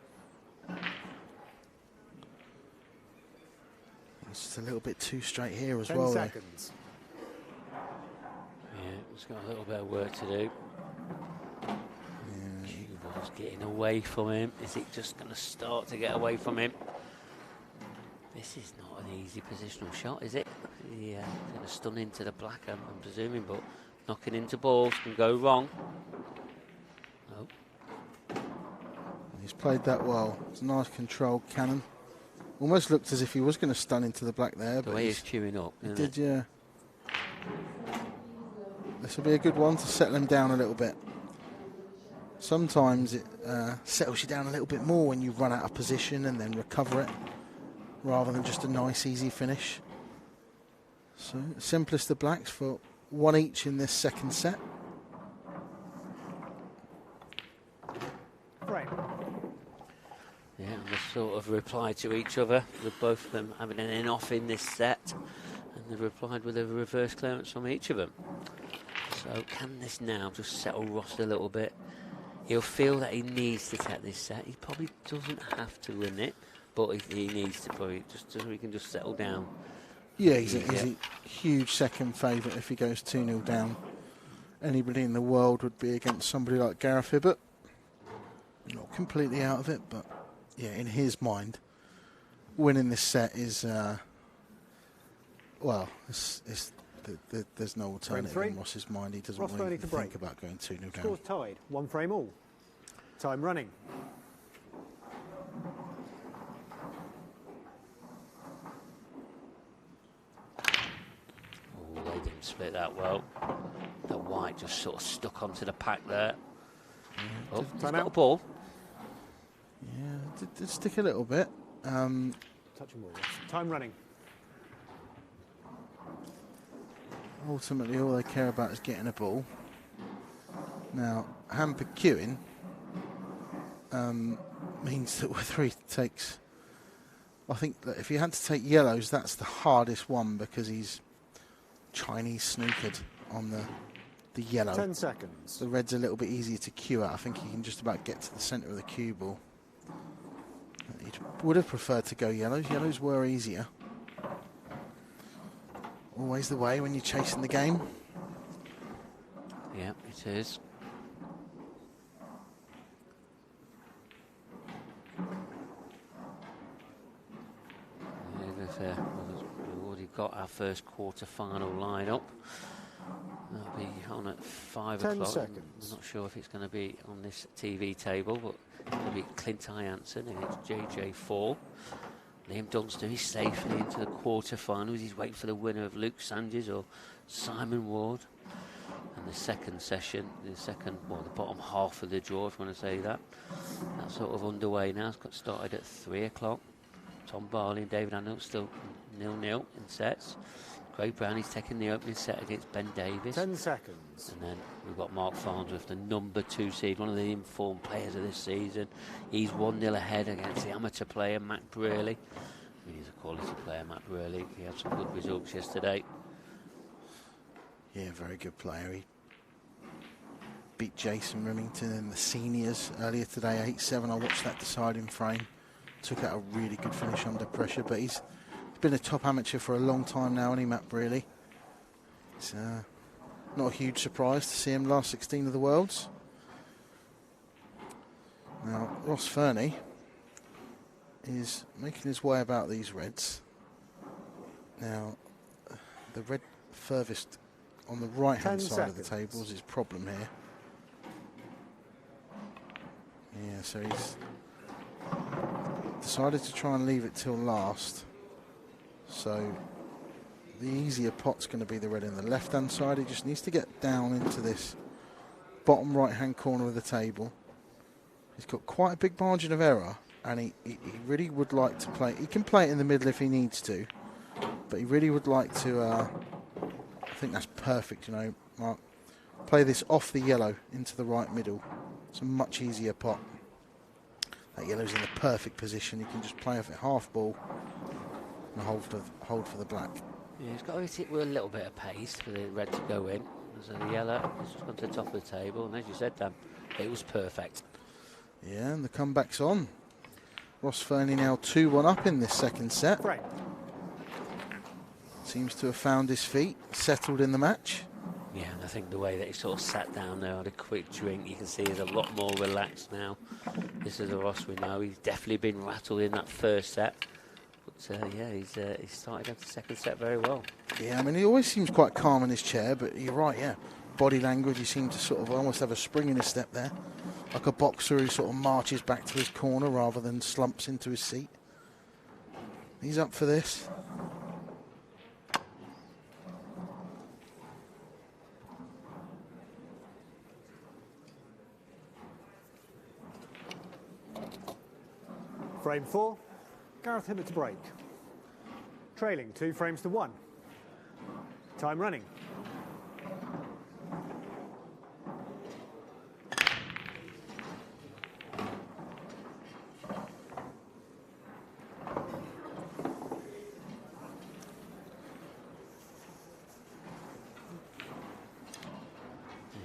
It's just a little bit too straight here as 10 well. seconds. Yeah, he's got a little bit of work to do. Cue ball's getting away from him. Is it just going to start to get away from him? This is not an easy positional shot, is it? He's going to stun into the black, I'm presuming, but Knocking into balls can go wrong. Oh. He's played that well. It's a nice controlled cannon. Almost looked as if he was going to stun into the black there. The way he's queuing up. He did, yeah. This will be a good one to settle him down a little bit. Sometimes it settles you down a little bit more when you run out of position and then recover it, rather than just a nice, easy finish. So, simplest of blacks for one each in this second set. Right. Yeah, and they sort of reply to each other, with both of them having an in-off in this set, and they've replied with a reverse clearance from each of them. So can this now just settle Ross a little bit? He'll feel that he needs to take this set. He probably doesn't have to win it, but he needs to probably, just so he can just settle down. Yeah, he's a huge second favourite if he goes 2-0 down. Anybody in the world would be against somebody like Gareth Hibbott. Not completely out of it, but yeah, in his mind, winning this set is, there's no alternative in Ross's mind. He doesn't really think about going 2-0 down. Scores tied, 1 frame all. Time running. Oh, they didn't split that well. The white just sort of stuck onto the pack there. Oh, he's got a ball. Yeah, did stick a little bit. Touch and ball. Time running. Ultimately, all they care about is getting a ball. Now, hampered queuing means that whether he takes... I think that if he had to take yellows, that's the hardest one because he's Chinese snookered on the yellow. 10 seconds. The red's a little bit easier to queue at. I think he can just about get to the centre of the cue ball. He would have preferred to go yellows. Yellows were easier. Always the way when you're chasing the game. Yeah, it is. We've already got our first quarter-final line-up. That'll be on at 5 o'clock. 10 seconds. I'm not sure if it's going to be on this TV table, but it's going to be Clint Jansen against JJ4. Liam Dunstan is safely into the quarter-finals. He's waiting for the winner of Luke Sanchez or Simon Ward. And the second session, the bottom half of the draw, if you want to say that, that's sort of underway now. It's got started at 3 o'clock. Tom Barley and David Arnold still 0-0 in sets. Craig Brown, he's taking the opening set against Ben Davis. 10 seconds. And then we've got Mark Farnsworth, the number 2 seed, one of the informed players of this season. He's 1-0 ahead against the amateur player, Matt Brearley. I mean, he's a quality player, Matt Brearley. He had some good results yesterday. Yeah, very good player. He beat Jason Remington in the seniors earlier today, 8-7. I watched that deciding frame. Took out a really good finish under pressure, but he's been a top amateur for a long time now, hasn't he, Matt Brearley? It's not a huge surprise to see him last 16 of the Worlds. Now, Ross Fernie is making his way about these reds. Now, the red furthest on the right-hand side of the table is his problem here. Yeah, so he's decided to try and leave it till last. So the easier pot's going to be the red in the left-hand side. He just needs to get down into this bottom right-hand corner of the table. He's got quite a big margin of error, and he really would like to play. He can play it in the middle if he needs to, but he really would like to. I think that's perfect, you know, Mark. Play this off the yellow into the right middle. It's a much easier pot. That yellow's in the perfect position. He can just play off it half ball and hold for the black. Yeah, he's got to hit it with a little bit of pace for the red to go in. So the yellow has just gone to the top of the table, and as you said, Dan, it was perfect. Yeah, and the comeback's on. Ross Fernie now 2-1 up in this second set. Right. Seems to have found his feet, settled in the match. Yeah, and I think the way that he sort of sat down there, had a quick drink, you can see he's a lot more relaxed now. This is a Ross we know. He's definitely been rattled in that first set. But yeah, he's started out the second set very well. Yeah, I mean, he always seems quite calm in his chair, but you're right, yeah. body language. He seemed to sort of almost have a spring in his step there, like a boxer who sort of marches back to his corner rather than slumps into his seat. He's up for this. Frame 4, Gareth Hibbott to break. Trailing 2 frames to 1. Time running.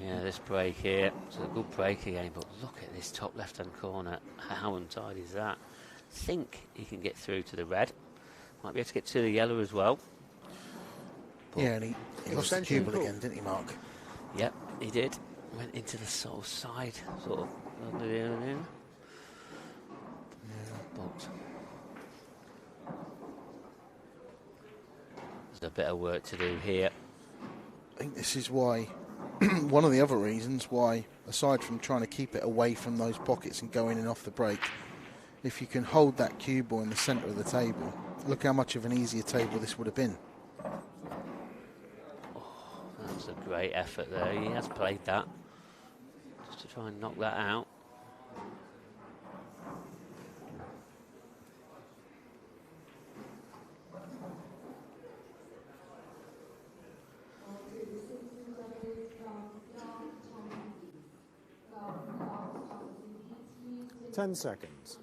Yeah, this break here, it's a good break again, but look at this top left-hand corner. How untied is that? I think he can get through to the red. Might be able to get to the yellow as well. But yeah, and he lost the cue ball again, didn't he, Mark? Yep, he did. Went into the sort of side, sort of under the other there. But there's a bit of work to do here. I think this is why, one of the other reasons why, aside from trying to keep it away from those pockets and going in off the break, if you can hold that cue ball in the centre of the table, look how much of an easier table this would have been. Oh, that was a great effort there. He has played that just to try and knock that out. Ten seconds.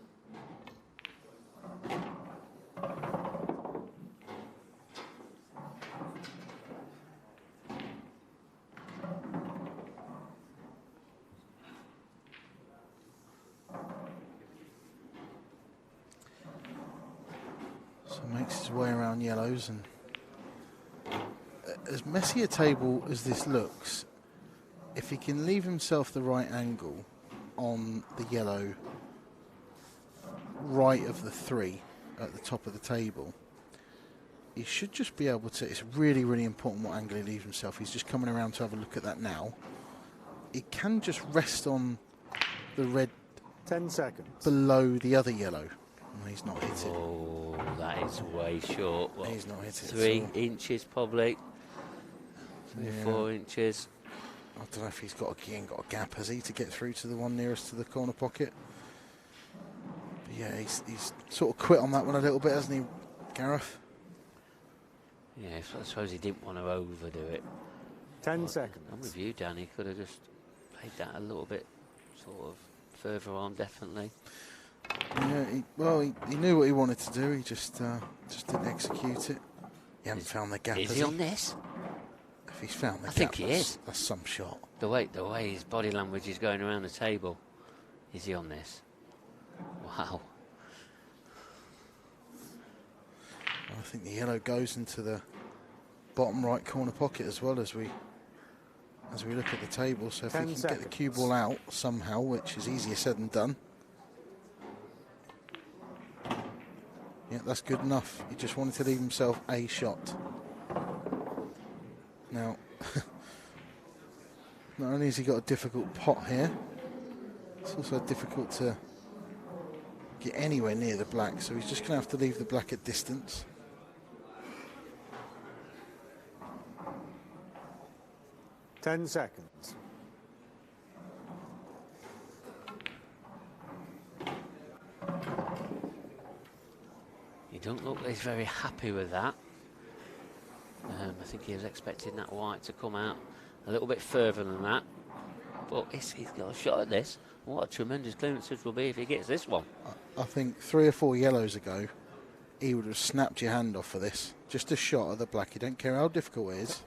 So makes his way around yellows, and as messy a table as this looks, if he can leave himself the right angle on the yellow right of the 3 at the top of the table, he should just be able to. It's really, really important what angle he leaves himself. He's just coming around to have a look at that now. He can just rest on the red 10 seconds. below the other yellow. And he's not hit it. Oh, that is way short. What, He's not hit it. 3 inches probably. 3 Yeah. or 4 inches. I don't know if he's got a gap, has he, to get through to the one nearest to the corner pocket. But yeah, he's sort of quit on that one a little bit, hasn't he, Gareth? Yeah, I suppose he didn't want to overdo it. 10 But seconds. I'm with you, Dan. He could have just played that a little bit sort of further on, definitely. Yeah, he knew what he wanted to do. He just didn't execute it. He hasn't found the gap, Is has he on this? If he's found the I gap, think he is. That's some shot. The way his body language is going around the table. Is he on this? Wow. I think the yellow goes into the bottom right corner pocket as well as we look at the table. So if we 10 can seconds. get the cue ball out somehow, which is easier said than done. Yeah, that's good enough. He just wanted to leave himself a shot. Now, not only has he got a difficult pot here, it's also difficult to get anywhere near the black, so he's just going to have to leave the black at distance. Ten seconds. You don't look like he's very happy with that. I think he was expecting that white to come out a little bit further than that. But he's got a shot at this. What a tremendous clearance this will be if he gets this one. I think 3 or 4 yellows ago, he would have snapped your hand off for this. Just a shot of the black. You don't care how difficult it is.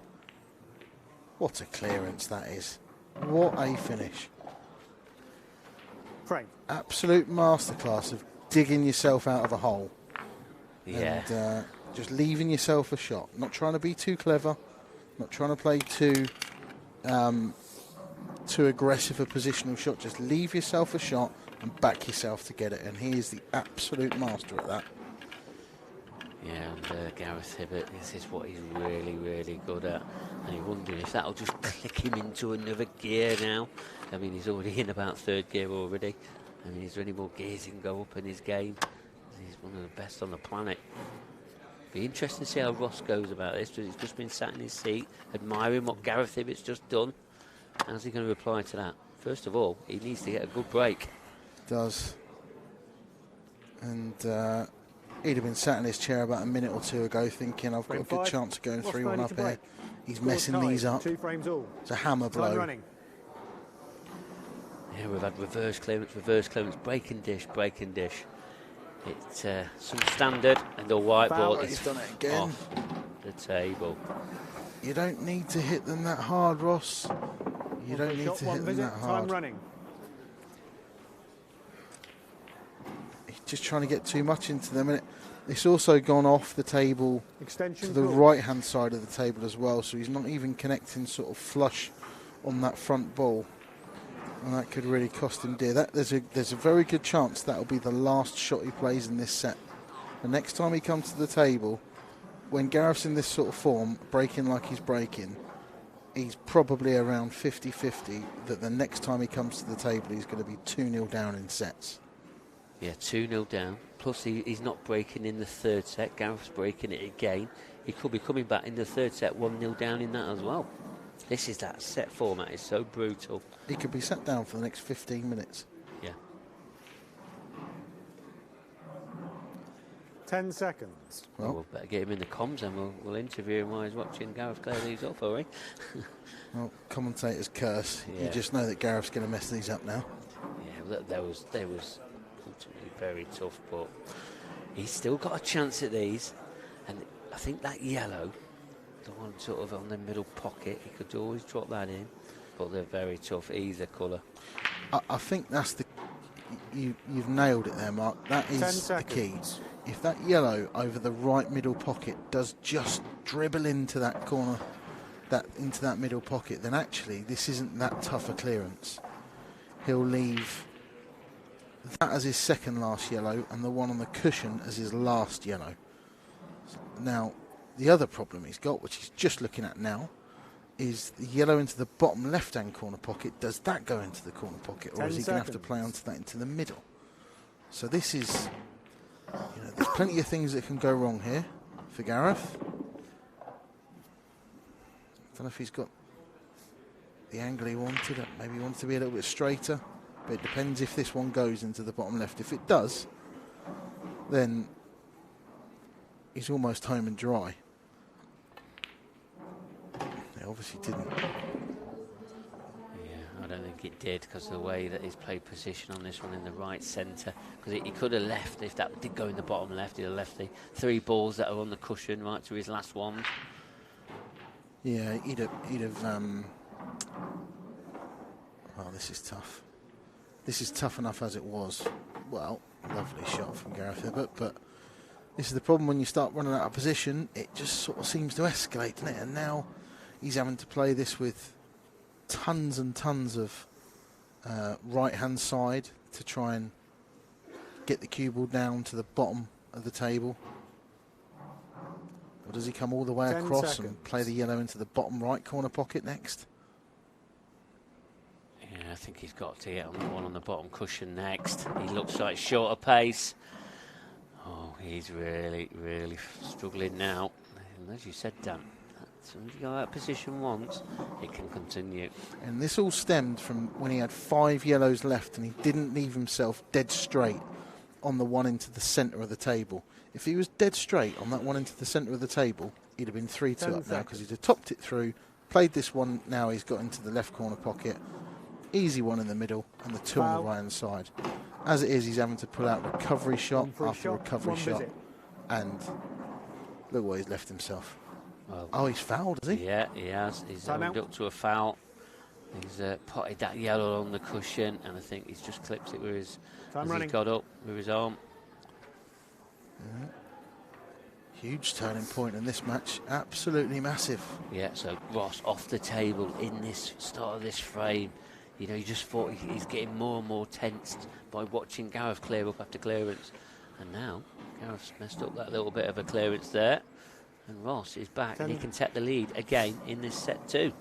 What a clearance that is. What a finish. Frame. Absolute masterclass of digging yourself out of a hole. Yeah. And just leaving yourself a shot. Not trying to be too clever. Not trying to play too aggressive a positional shot. Just leave yourself a shot and back yourself to get it. And he is the absolute master at that. Yeah, and Gareth Hibbott, this is what he's really, really good at. And you're wondering if that'll just click him into another gear now. I mean, he's already in about third gear already. I mean, is there any more gears he can go up in his game? He's one of the best on the planet. Be interesting to see how Ross goes about this, because he's just been sat in his seat, admiring what Gareth Hibbott's just done. How's he going to reply to that? First of all, he needs to get a good break. Does. And he'd have been sat in his chair about a minute or two ago thinking, I've got a good chance of going 3-1 up here. He's messing these up. 2 frames all. It's a hammer blow. Time running. Yeah, we've had reverse clearance, breaking dish. It's some standard, and the white ball is done it again. off the table. You don't need to hit them that hard, Ross. You don't need to hit them that Time hard. running. He's just trying to get too much into them, and it's also gone off the table Extension to the cool. right-hand side of the table as well, so he's not even connecting sort of flush on that front ball, and that could really cost him dear. There's a very good chance that'll be the last shot he plays in this set. The next time he comes to the table, when Gareth's in this sort of form, breaking like he's breaking, he's probably around 50-50 that the next time he comes to the table he's going to be 2-0 down in sets. Yeah, 2-0 down. Plus, he's not breaking in the third set. Gareth's breaking it again. He could be coming back in the third set 1-0 down in that as well. This is that set format. It's so brutal. He could be sat down for the next 15 minutes. Yeah. 10 seconds. Well, We'll better get him in the comms and we'll interview him while he's watching Gareth clear these up, are we? well, commentators curse. Yeah. You just know that Gareth's going to mess these up now. Yeah, that was ultimately very tough, but he's still got a chance at these. And I think that yellow, the one sort of on the middle pocket, he could always drop that in. But they're very tough, either colour. I think that's the... You've nailed it there, Mark. That 10 is the key. seconds. If that yellow over the right middle pocket does just dribble into that corner, into that middle pocket, then actually this isn't that tough a clearance. He'll leave that as his second last yellow and the one on the cushion as his last yellow. Now, the other problem he's got, which he's just looking at now, is the yellow into the bottom left-hand corner pocket. Does that go into the corner pocket, or 10 is he going to have to play onto that into the middle? So this is, there's plenty of things that can go wrong here for Gareth. I don't know if he's got the angle he wanted. Maybe he wanted to be a little bit straighter, but it depends if this one goes into the bottom left. If it does, then he's almost home and dry. It obviously didn't. Yeah, I don't think it did, because of the way that he's played position on this one in the right centre. Because he could have left, if that did go in the bottom left, he'd have left the 3 balls that are on the cushion right to his last one. Yeah, he'd have well, this is tough. This is tough enough as it was. Well, lovely shot from Gareth Hibbott, but this is the problem when you start running out of position. It just sort of seems to escalate, doesn't it? And now he's having to play this with tons and tons of right-hand side to try and get the cue ball down to the bottom of the table. Or does he come all the way 10 across seconds. and play the yellow into the bottom right corner pocket next? Yeah, I think he's got to get on the one on the bottom cushion next. He looks like shorter pace. Oh, he's really, really struggling now. And as you said, Dan, as soon as you go out of position once, it can continue. And this all stemmed from when he had 5 yellows left and he didn't leave himself dead straight on the one into the centre of the table. If he was dead straight on that one into the centre of the table, he'd have been 3-2 up now, because he'd have topped it through, played this one, now he's got into the left corner pocket. Easy one in the middle and the 2 on the right hand side. As it is, he's having to pull out recovery shot after recovery shot. And look what he's left himself. Well, Oh, he's fouled, has he? yeah, he has. He's owned up to a foul. He's potted that yellow on the cushion, and I think he's just clipped it with his... Time as running. he's got up with his arm. Huge turning point in this match. Absolutely massive. Yeah, so Ross off the table in this start of this frame. You just thought he's getting more and more tensed by watching Gareth clear up after clearance. And now Gareth's messed up that little bit of a clearance there. And Ross is back, 10. and he can take the lead again in this set too.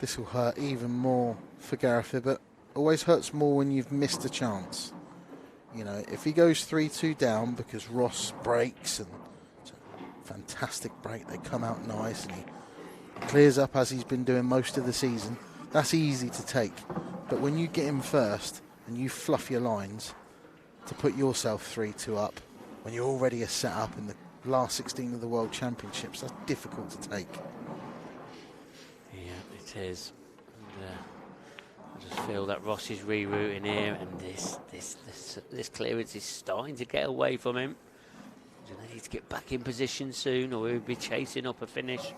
This will hurt even more for Gareth Hibbott. Always hurts more when you've missed a chance. You know, if he goes 3-2 down because Ross breaks, and it's a fantastic break, they come out nice, and he clears up as he's been doing most of the season, that's easy to take. But when you get him first and you fluff your lines to put yourself 3-2 up, when you're already a set up in the last 16 of the World Championships, that's difficult to take. Yeah, it is. And, I just feel that Ross is rerouting here, and this clearance is starting to get away from him. Does he need to get back in position soon, or he'll be chasing up a finish?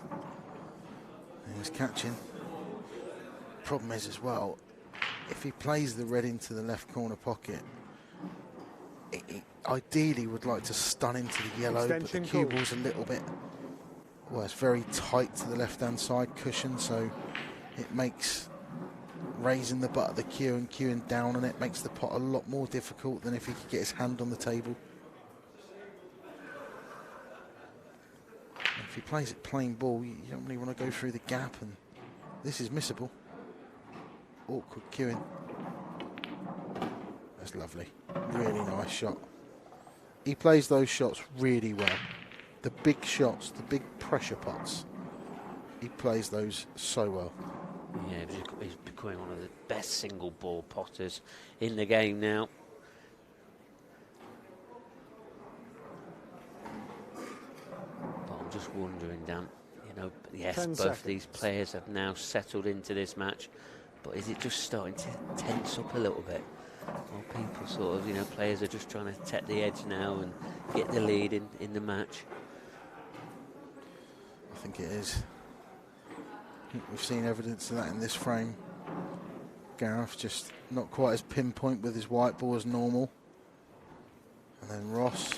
He's catching. Problem is as well, if he plays the red into the left corner pocket, he ideally would like to stun into the yellow, Extension but the cue ball's a little bit, well, it's very tight to the left-hand side cushion, so it makes raising the butt of the cue and cueing down on it makes the pot a lot more difficult than if he could get his hand on the table. If he plays it plain ball, you don't really want to go through the gap, and this is missable. Awkward cueing. That's lovely. Really nice shot. He plays those shots really well. The big shots, the big pressure pots. He plays those so well. Yeah, he's becoming one of the best single ball potters in the game now. But I'm just wondering, Dan, you know, yes, 10 both seconds. these players have now settled into this match, but is it just starting to tense up a little bit? Or people sort of, you know, players are just trying to take the edge now and get the lead in the match? I think it is. I think we've seen evidence of that in this frame. Gareth just not quite as pinpoint with his white ball as normal. And then Ross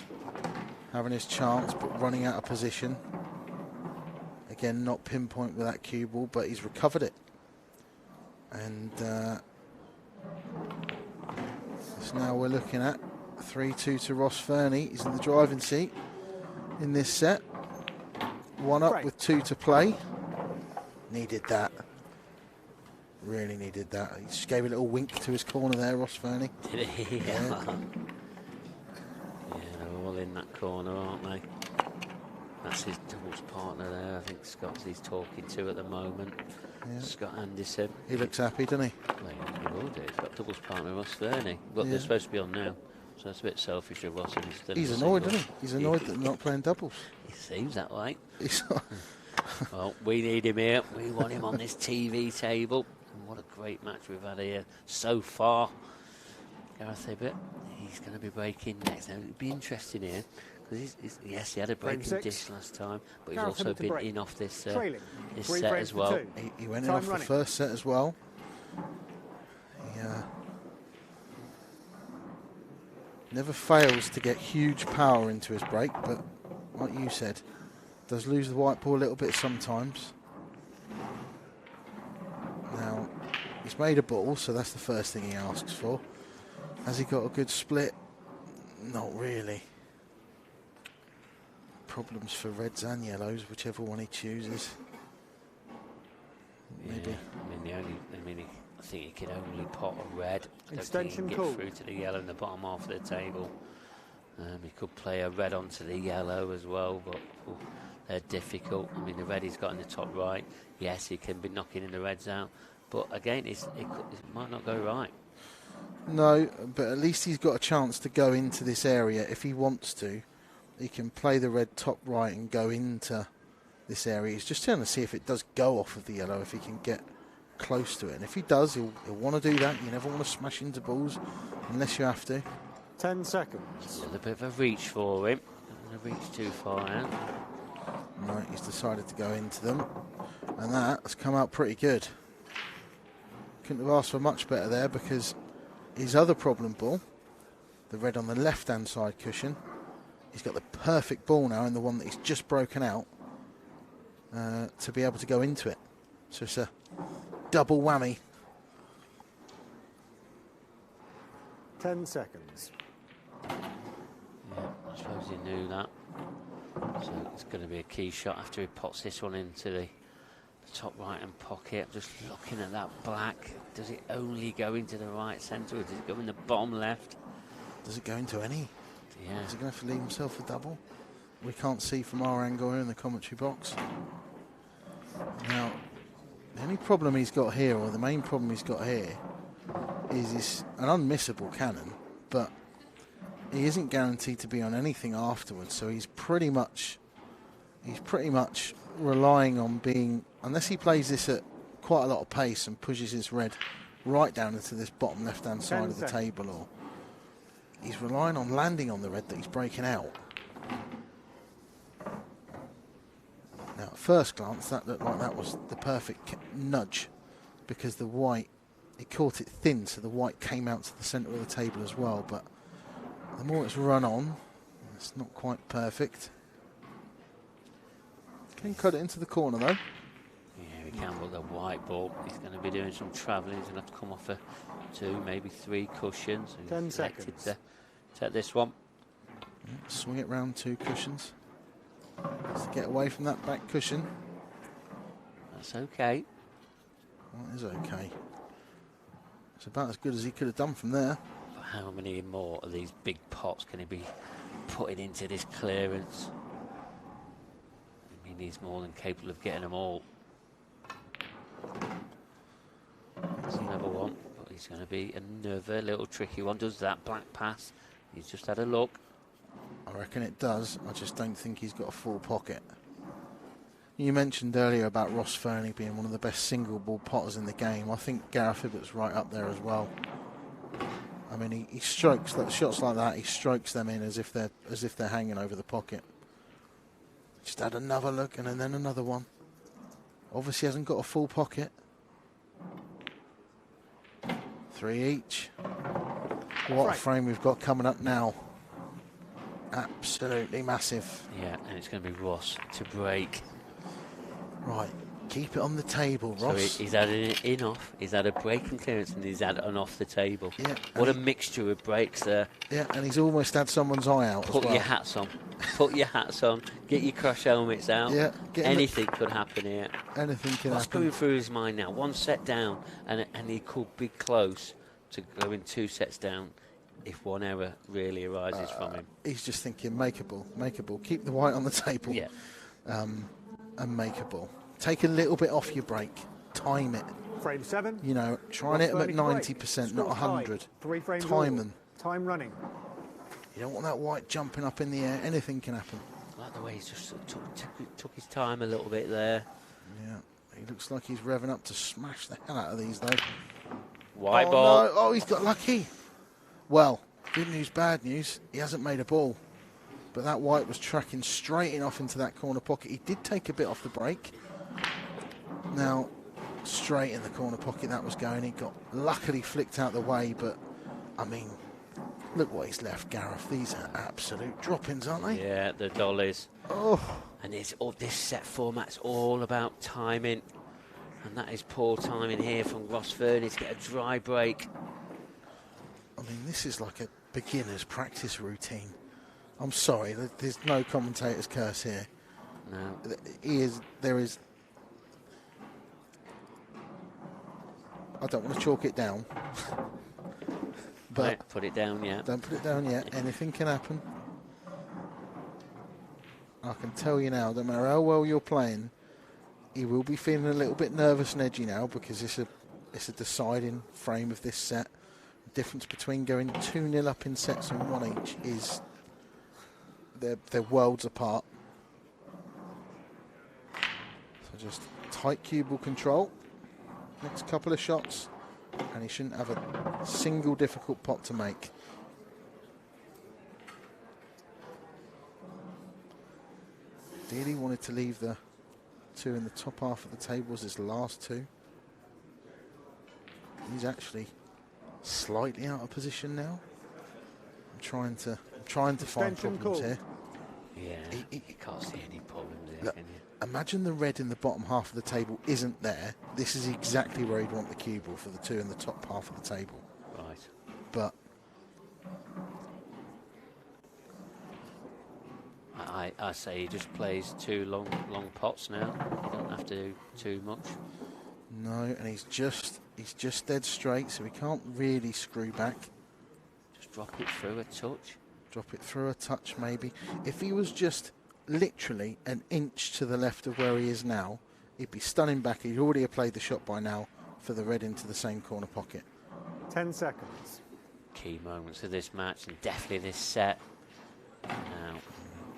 having his chance but running out of position. Again, not pinpoint with that cue ball, but he's recovered it. And so now we're looking at 3-2 to Ross Fernie. He's in the driving seat in this set. 1 up Right. with 2 to play. Needed that. Really needed that. He just gave a little wink to his corner there, Ross Fernie. Did he? Yeah, they're all in that corner, aren't they? That's his doubles partner there. I think Scott's he's talking to at the moment. Yeah. Scott Anderson. He looks happy, doesn't he? Well, he will do. He's got doubles partner Ross Fernie. But Yeah. they're supposed to be on now. So that's a bit selfish of Ross. And He's annoyed, isn't he? He's annoyed that they're not playing doubles. He seems that way. He's Well, we need him here. We want him on this TV table. And what a great match we've had here so far. Gareth Hibbott, he's going to be breaking next. Now, it'll be interesting here. Because yes, he had a breaking Frame 6. dish last time, but Gareth he's also Hibbott to been break. in off this, Trailing. this 3 set frames as to well. 2. He went in Time off running. the first set as well. He never fails to get huge power into his break, but like you said, does lose the white ball a little bit sometimes. Now, he's made a ball, so that's the first thing he asks for. Has he got a good split? Not really. Problems for reds and yellows, whichever one he chooses. Maybe. Yeah, I think he can only pot a red. I don't think he Extension can get call. through to the yellow in the bottom half of the table. He could play a red onto the yellow as well, but they're difficult. I mean, the red he's got in the top right, yes, he can be knocking in the reds out, but again, it might not go right. No, but at least he's got a chance to go into this area if he wants to. He can play the red top right and go into this area. He's just trying to see if it does go off of the yellow, if he can get close to it. And if he does, he'll want to do that. You never want to smash into balls unless you have to. 10 seconds. A little bit of a reach for him. Not going to reach too far out. Right, he's decided to go into them. And that's come out pretty good. Couldn't have asked for much better there, because his other problem ball, the red on the left-hand side cushion, he's got the perfect ball now in the one that he's just broken out to be able to go into it. So it's a double whammy. 10 seconds. Yeah, I suppose he knew that. So it's going to be a key shot after he pots this one into the top right-hand pocket. I'm just looking at that black. Does it only go into the right centre, or does it go in the bottom left? Does it go into any? Yeah. Is he going to have to leave himself a double? We can't see from our angle here in the commentary box. Now, the only problem he's got here, or the main problem he's got here, is he's an unmissable cannon, but he isn't guaranteed to be on anything afterwards. So he's pretty much relying on being, unless he plays this at quite a lot of pace and pushes his red right down into this bottom left-hand side of the table, or he's relying on landing on the red that he's breaking out. Now, at first glance, that looked like that was the perfect nudge, because the white, it caught it thin, so the white came out to the centre of the table as well. But the more it's run on, it's not quite perfect. Can cut it into the corner, though. Yeah, we can, but the white ball, he's going to be doing some travelling. He's going to have to come off a 2, maybe 3 cushions. 10 seconds. To take this one. Yeah, swing it round 2 cushions. Just to get away from that back cushion. That's okay. That is okay. It's about as good as he could have done from there. But how many more of these big pots can he be putting into this clearance? I mean, he's more than capable of getting them all. That's another one, but he's going to be another little tricky one. Does that black pass? He's just had a look. I reckon it does. I just don't think he's got a full pocket. You mentioned earlier about Ross Fernie being one of the best single ball potters in the game. I think Gareth Hibbott's right up there as well. I mean, he strokes shots like that. He strokes them in as if they're hanging over the pocket. Just had another look and then another one. Obviously hasn't got a full pocket. 3 each. What a frame we've got coming up now. Absolutely massive. Yeah, and it's going to be Ross to break. Right, keep it on the table, Ross. So he's had an in-off, he's had a breaking clearance, and he's had an off the table. Yeah, what a mixture of breaks there. Yeah, and he's almost had someone's eye out as well. Put your hats on. Put your hats on. Get your crash helmets out. Yeah, anything could happen here. Anything can What's happen. going through his mind now? 1 set down, and he could be close to going 2 sets down if one error really arises from him. He's just thinking, make a ball. Keep the white on the table. Yeah. And make a ball. Take a little bit off your break. Time it. Frame 7. You know, try and hit them at 90%, not 100. 3 frames. Time them. Time running. You don't want that white jumping up in the air. Anything can happen. I like the way he's just took his time a little bit there. Yeah. He looks like he's revving up to smash the hell out of these, though. White ball. No. Oh, he's got lucky. Well, good news, bad news. He hasn't made a ball. But that white was tracking straight in off into that corner pocket. He did take a bit off the break. Now, straight in the corner pocket that was going. He got luckily flicked out the way, but, I mean, look what he's left, Gareth. These are absolute drop-ins, aren't they? Yeah, the dollies. Oh. And this set format's all about timing. And that is poor timing here from Ross Fernie to get a dry break. I mean, this is like a beginner's practice routine. I'm sorry, there's no commentator's curse here. No. There is. I don't want to chalk it down. But Don't put it down yet. Don't put it down yet. Anything can happen. I can tell you now, no matter how well you're playing, he will be feeling a little bit nervous and edgy now, because it's a deciding frame of this set. The difference between going 2-0 up in sets and 1 each is they're worlds apart. So just tight cue ball control. Next couple of shots, and he shouldn't have a single difficult pot to make. Ideally wanted to leave the 2 in the top half of the table as his last 2. He's actually slightly out of position now. I'm trying to find problems here. Yeah, you can't see any problems there, Look, can you? imagine the red in the bottom half of the table isn't there. This is exactly where he'd want the cue ball, for the 2 in the top half of the table. Right. But I say he just plays 2 long pots now. You don't have to do too much. No, and he's just dead straight, so he can't really screw back. Just drop it through a touch. Drop it through a touch, maybe. If he was just literally an inch to the left of where he is now, he'd be stunning back. He'd already have played the shot by now for the red into the same corner pocket. 10 seconds. Key moments of this match, and definitely this set. Now,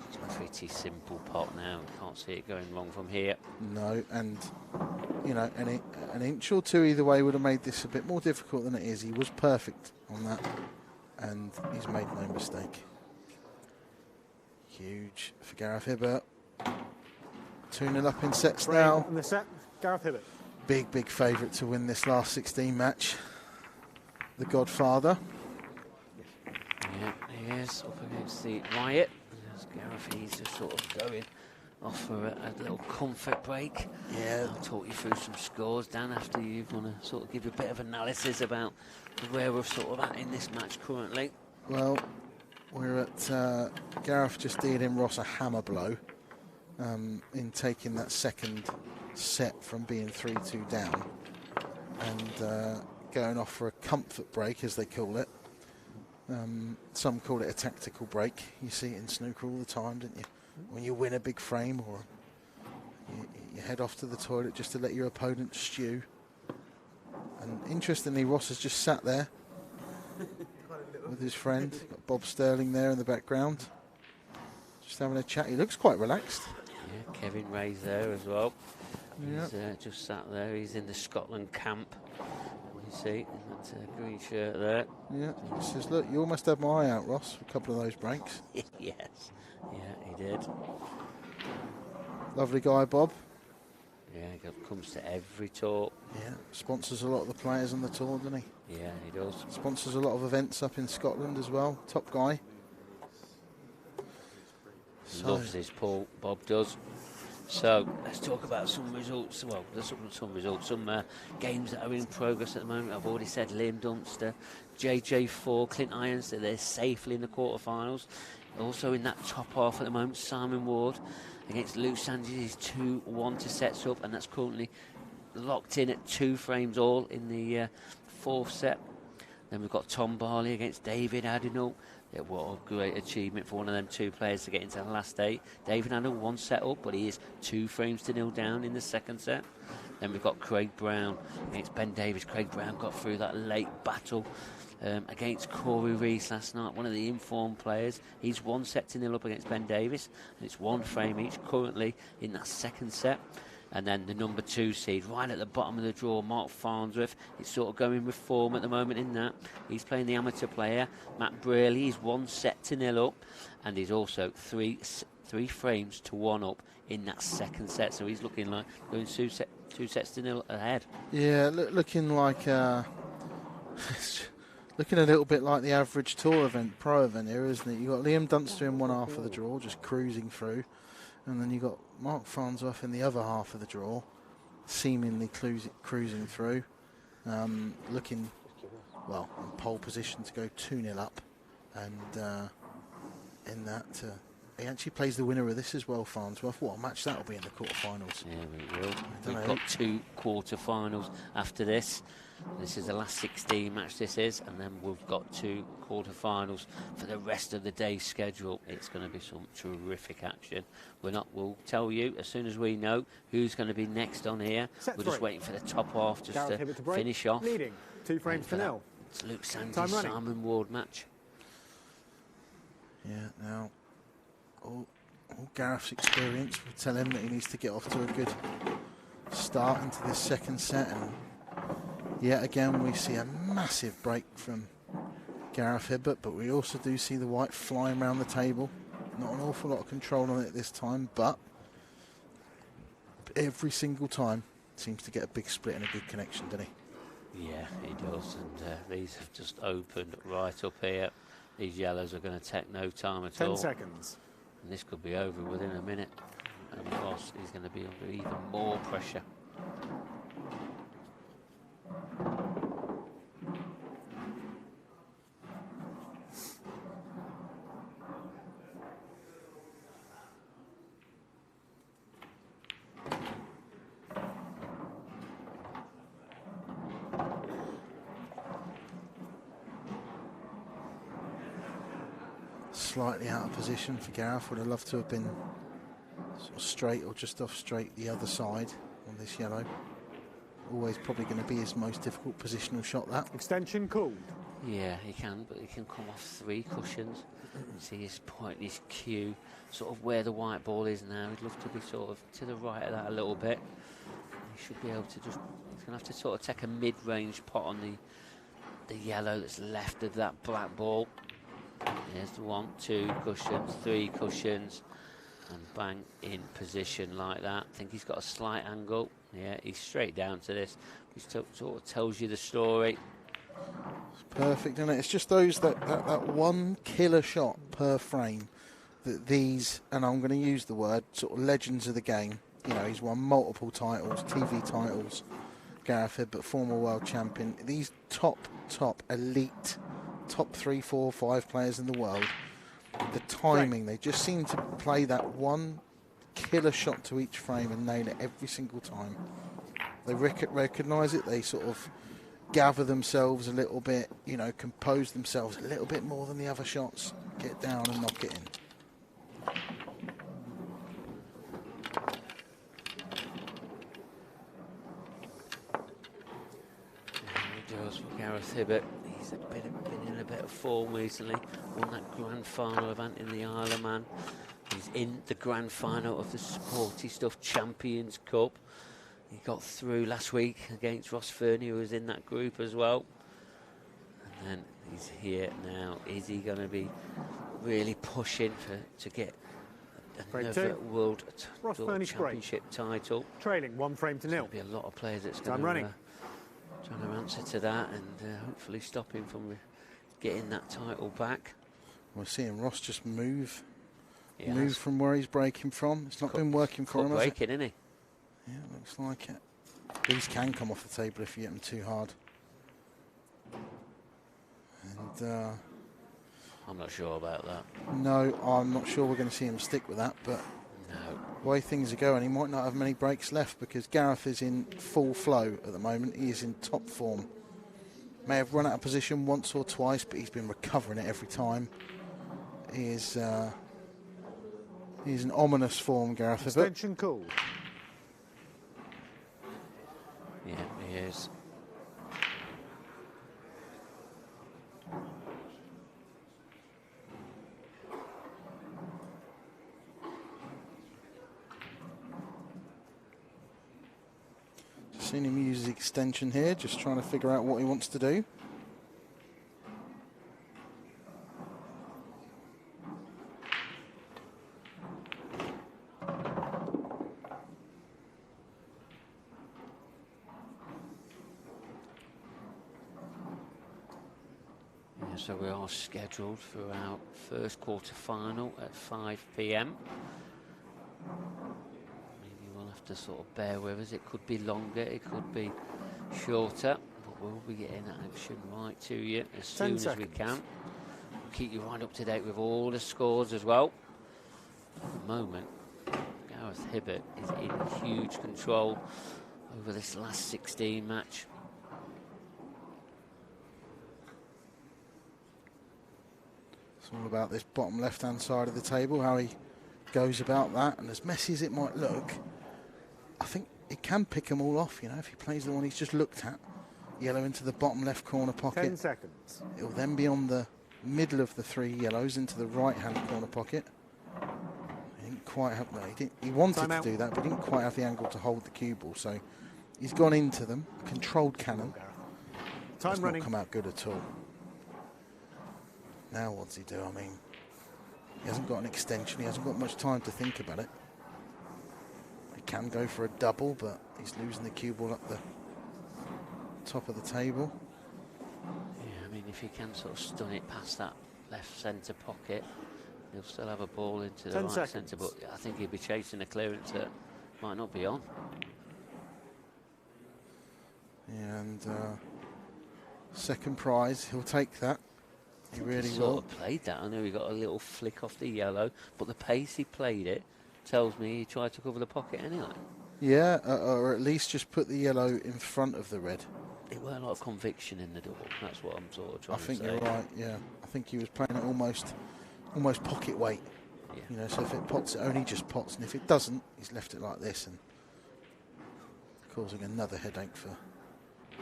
it's a pretty simple pot now. Can't see it going wrong from here. No, and you know, an inch or two either way would have made this a bit more difficult than it is. He was perfect on that, and he's made no mistake. Huge for Gareth Hibbott. 2-0 up in sets now. In the set, Gareth Hibbott. Big favourite to win this last 16 match. The Godfather. Yeah, he is up against the Riot. There's Gareth, he's just sort of going off for a little comfort break. Yeah. I'll talk you through some scores, Dan, after you want to sort of give you a bit of analysis about where we're sort of at in this match currently. Well, we're at Gareth just dealing Ross a hammer blow in taking that second set from being 3-2 down and going off for a comfort break, as they call it. Some call it a tactical break. You see it in snooker all the time, don't you? When you win a big frame, or you head off to the toilet just to let your opponent stew. And interestingly, Ross has just sat there with his friend. Got Bob Sterling there in the background, just having a chat. He looks quite relaxed. Yeah, Kevin Ray's there as well. Yeah. He's just sat there. He's in the Scotland camp. You see, in that green shirt there. Yeah, he says, look, you almost had my eye out, Ross, for a couple of those breaks. Yes, yeah, he did. Lovely guy, Bob. Yeah, he comes to every talk. Yeah, sponsors a lot of the players on the tour, doesn't he? Yeah, he does. Sponsors a lot of events up in Scotland as well. Top guy. Loves his pool, Bob does. So let's talk about some results. Well, there's some results, some games that are in progress at the moment. I've already said Liam Dunster, JJ4, Clint Irons, that they're safely in the quarterfinals. Also in that top half at the moment, Simon Ward against Luke Sanchez is 2-1 to sets up, and that's currently locked in at 2 frames all in the 4th set. Then we've got Tom Barley against David Adinal. Yeah, what a great achievement for one of them 2 players to get into the last 8. David Adinal 1 set up, but he is 2 frames to 0 down in the 2nd set. Then we've got Craig Brown against Ben Davies. Craig Brown got through that late battle against Corey Rees last night, one of the informed players. He's 1 set to 0 up against Ben Davies, and it's 1 frame each currently in that 2nd set. And then the number 2 seed, right at the bottom of the draw, Mark Farnsworth. It's sort of going with form at the moment in that. He's playing the amateur player, Matt Braley. He's 1 set to 0 up, and he's also 3 frames to 1 up in that 2nd set. So he's looking like going 2 sets to 0 ahead. Yeah, looking like looking a little bit like the average tour event, pro event here, isn't it? You've got Liam Dunster in one half of the draw, just cruising through. And then you've got Mark Farnsworth in the other half of the draw, seemingly cruising through. Looking, well, in pole position to go 2-0 up. And in that, he actually plays the winner of this as well, Farnsworth. What a match that'll be in the quarterfinals. Yeah, we will. We've got 2 quarterfinals after this. This is the last 16 match this is, and then we've got 2 quarterfinals for the rest of the day's schedule. It's going to be some terrific action. We'll tell you as soon as we know who's going to be next on here. We're just waiting for the top half just to finish off. Leading 2 frames to 0. It's Luke Sanchez, Simon Ward match. Yeah, now all Gareth's experience will tell him that he needs to get off to a good start into this 2nd set, and yet again we see a massive break from Gareth Hibbott, but we also do see the white flying around the table. Not an awful lot of control on it this time, but every single time seems to get a big split and a good connection, doesn't he? Yeah, he does, and these have just opened right up here. These yellows are going to take no time at all. 10 seconds. And this could be over within a minute. And Ross is going to be under even more pressure. slightly out of position for Gareth. Would have loved to have been sort of straight or just off straight the other side on this yellow. Always probably going to be his most difficult positional shot, that. Extension called. Yeah, he can, but he can come off 3 cushions. See his point, his cue, sort of where the white ball is now. He'd love to be sort of to the right of that a little bit. He should be able to just, he's going to have to sort of take a mid-range pot on the yellow that's left of that black ball. There's the 1, 2 cushions, 3 cushions, and bang, in position like that. I think he's got a slight angle. Yeah, he's straight down to this, which sort of tells you the story. It's perfect, isn't it? It's just those that one killer shot per frame that these, and I'm going to use the word, sort of legends of the game. You know, he's won multiple titles, TV titles. Gareth Hibbott, former world champion. These top elite, top 3, 4, 5 players in the world. The timing, they just seem to play that one killer shot to each frame and nail it every single time. They recognise it, they sort of gather themselves a little bit, you know, compose themselves a little bit more than the other shots, get down and knock it in. He does for Gareth Hibbott. He's been in a bit of form recently. Won that grand final event in the Isle of Man. He's in the grand final of the Sporty Stuff Champions Cup. He got through last week against Ross Fernie, who was in that group as well. And then he's here now. Is he going to be really pushing to get another World Championship title? Trailing 1 frame to 0. There'll be a lot of players that's going to trying to answer to that and hopefully stop him from getting that title back. We're seeing Ross just move from where he's breaking from. It's not been working for him, has it? Breaking, isn't he? Yeah, looks like it. These can come off the table if you get them too hard. And I'm not sure about that. No, I'm not sure we're going to see him stick with that, but no. The way things are going, he might not have many breaks left because Gareth is in full flow at the moment. He is in top form. May have run out of position once or twice, but he's been recovering it every time. He's in ominous form, Gareth Hibbott. Extension called. Yeah, he is. Just seen him use the extension here, just trying to figure out what he wants to do. So we are scheduled for our first quarter final at 5 p.m. Maybe we'll have to sort of bear with us. It could be longer, it could be shorter, but we'll be getting that action right to you as soon as we can. We'll keep you right up to date with all the scores as well. At the moment, Gareth Hibbott is in huge control over this last 16 match. All about this bottom left-hand side of the table, how he goes about that, and as messy as it might look, I think he can pick them all off, you know, if he plays the one he's just looked at. Yellow into the bottom left corner pocket. 10 seconds. It'll then be on the middle of the 3 yellows into the right-hand corner pocket. He didn't quite have that. He wanted to do that, but he didn't quite have the angle to hold the cue ball, so he's gone into them. Controlled cannon. It's not come out good at all. Now what's he do? I mean, he hasn't got an extension. He hasn't got much time to think about it. He can go for a double, but he's losing the cue ball up the top of the table. Yeah, I mean, if he can sort of stun it past that left centre pocket, he'll still have a ball into the right centre, but I think he'll be chasing a clearance that might not be on. Yeah, and second prize, he'll take that. He really sort will. of played that. I know he got a little flick off the yellow, but the pace he played it tells me he tried to cover the pocket anyway. Yeah, or at least just put the yellow in front of the red. There weren't a lot of conviction in the double. That's what I'm sort of trying to say. I think you're right, yeah. I think he was playing it almost almost pocket weight. Yeah. You know, so if it pots, it only just pots, and if it doesn't, he's left it like this and causing another headache for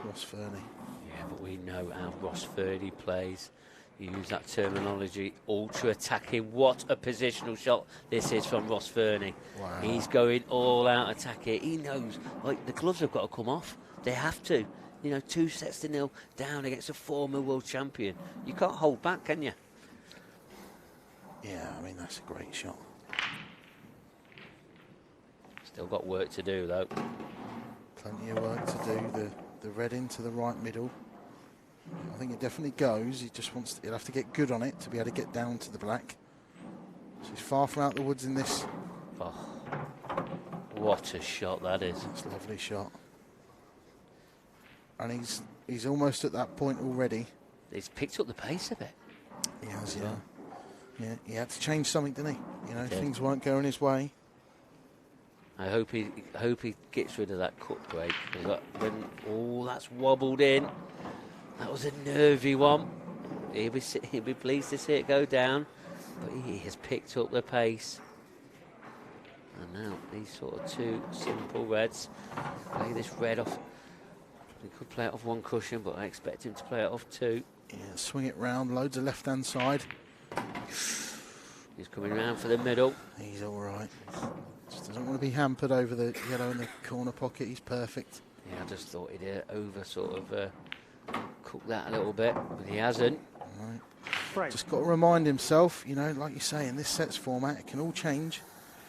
Ross Fernie. Yeah, but we know how Ross Fernie plays. You use that terminology, ultra attacking. What a positional shot this is from Ross Fernie. Wow. He's going all out attacking. He knows, like, the gloves have got to come off. They have to. You know, 2-0 down against a former world champion. You can't hold back, can you? Yeah, I mean, that's a great shot. Still got work to do, though. Plenty of work to do. The red into the right middle. I think it definitely goes. He just wants to, he'll have to get good on it to be able to get down to the black. So he's far from out the woods in this. Oh, what a shot that is. That's a lovely shot. And he's almost at that point already. He's picked up the pace a bit. He has, yeah. Yeah, he had to change something, didn't he? You know, He did. things weren't going his way. I hope he gets rid of that cut break. That's wobbled in. That was a nervy one. He'll be pleased to see it go down, but he has picked up the pace. And now these sort of two simple reds play this red off. He could play it off one cushion, but I expect him to play it off two. Yeah, swing it round, loads of left-hand side. He's coming round for the middle. He's all right. Just doesn't want to be hampered over the yellow in the corner pocket. He's perfect. Yeah, I just thought he'd over sort of cook that a little bit, but he hasn't. Right. Frame. Just got to remind himself, you know, like you say, in this sets format, it can all change,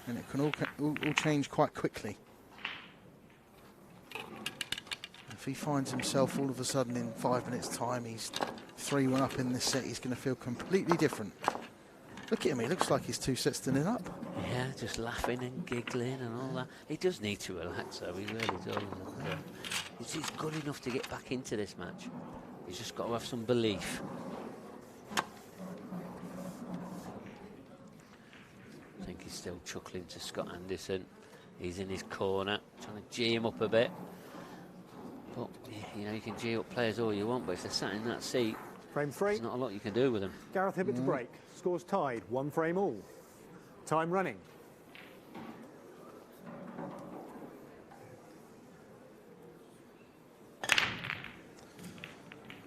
and it can all change quite quickly. If he finds himself all of a sudden in 5 minutes' time, he's 3-1 up in this set, he's going to feel completely different. Look at him, he looks like he's 2-0 up. Yeah, just laughing and giggling and all that. He does need to relax, though, he really does. And, he's good enough to get back into this match. He's just got to have some belief. I think he's still chuckling to Scott Anderson. He's in his corner, trying to G him up a bit. But, you know, you can G up players all you want, but if they're sat in that seat, Frame 3. there's not a lot you can do with them. Gareth Hibbott to break. Scores tied. 1 frame all. Time running.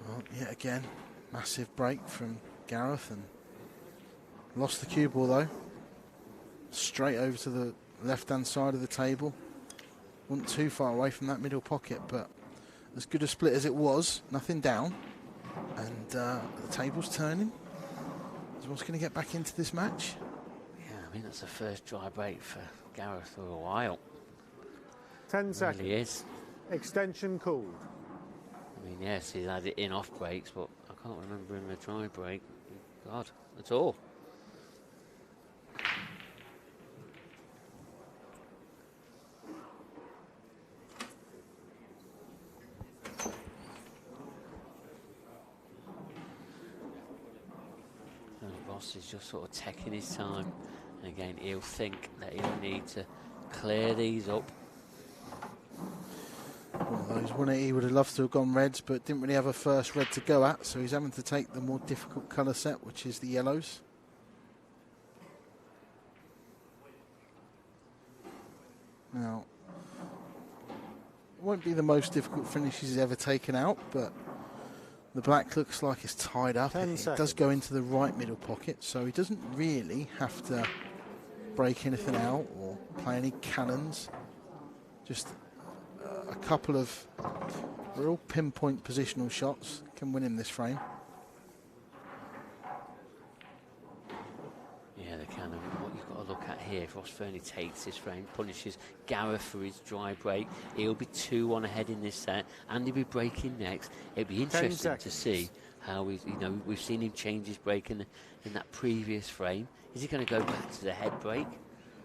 Well, yet again, massive break from Gareth, and lost the cue ball though. Straight over to the left-hand side of the table. Wasn't too far away from that middle pocket, but as good a split as it was, nothing down. And the table's turning. Is Ross going to get back into this match? Yeah, I mean, that's the first dry break for Gareth for a while. 10 It seconds. really is. Extension called. I mean, yes, he's had it in off breaks, but I can't remember him a dry break. God, at all. And Ross is just sort of taking his time. And again, he'll think that he'll need to clear these up. One of those, wouldn't he? He would have loved to have gone reds, but didn't really have a first red to go at, so he's having to take the more difficult colour set, which is the yellows. Now, won't be the most difficult finish he's ever taken out, but the black looks like it's tied up. 10 It seconds. does go into the right middle pocket, so he doesn't really have to break anything out or play any cannons. Just a couple of real pinpoint positional shots can win him this frame. Yeah, they can. I mean, what you've got to look at here, if Ross Fernie takes this frame, punishes Gareth for his dry break, he'll be 2-1 ahead in this set, and he'll be breaking next. It'll be interesting to see how we've seen him change his break in that previous frame. Is he going to go back to the head break?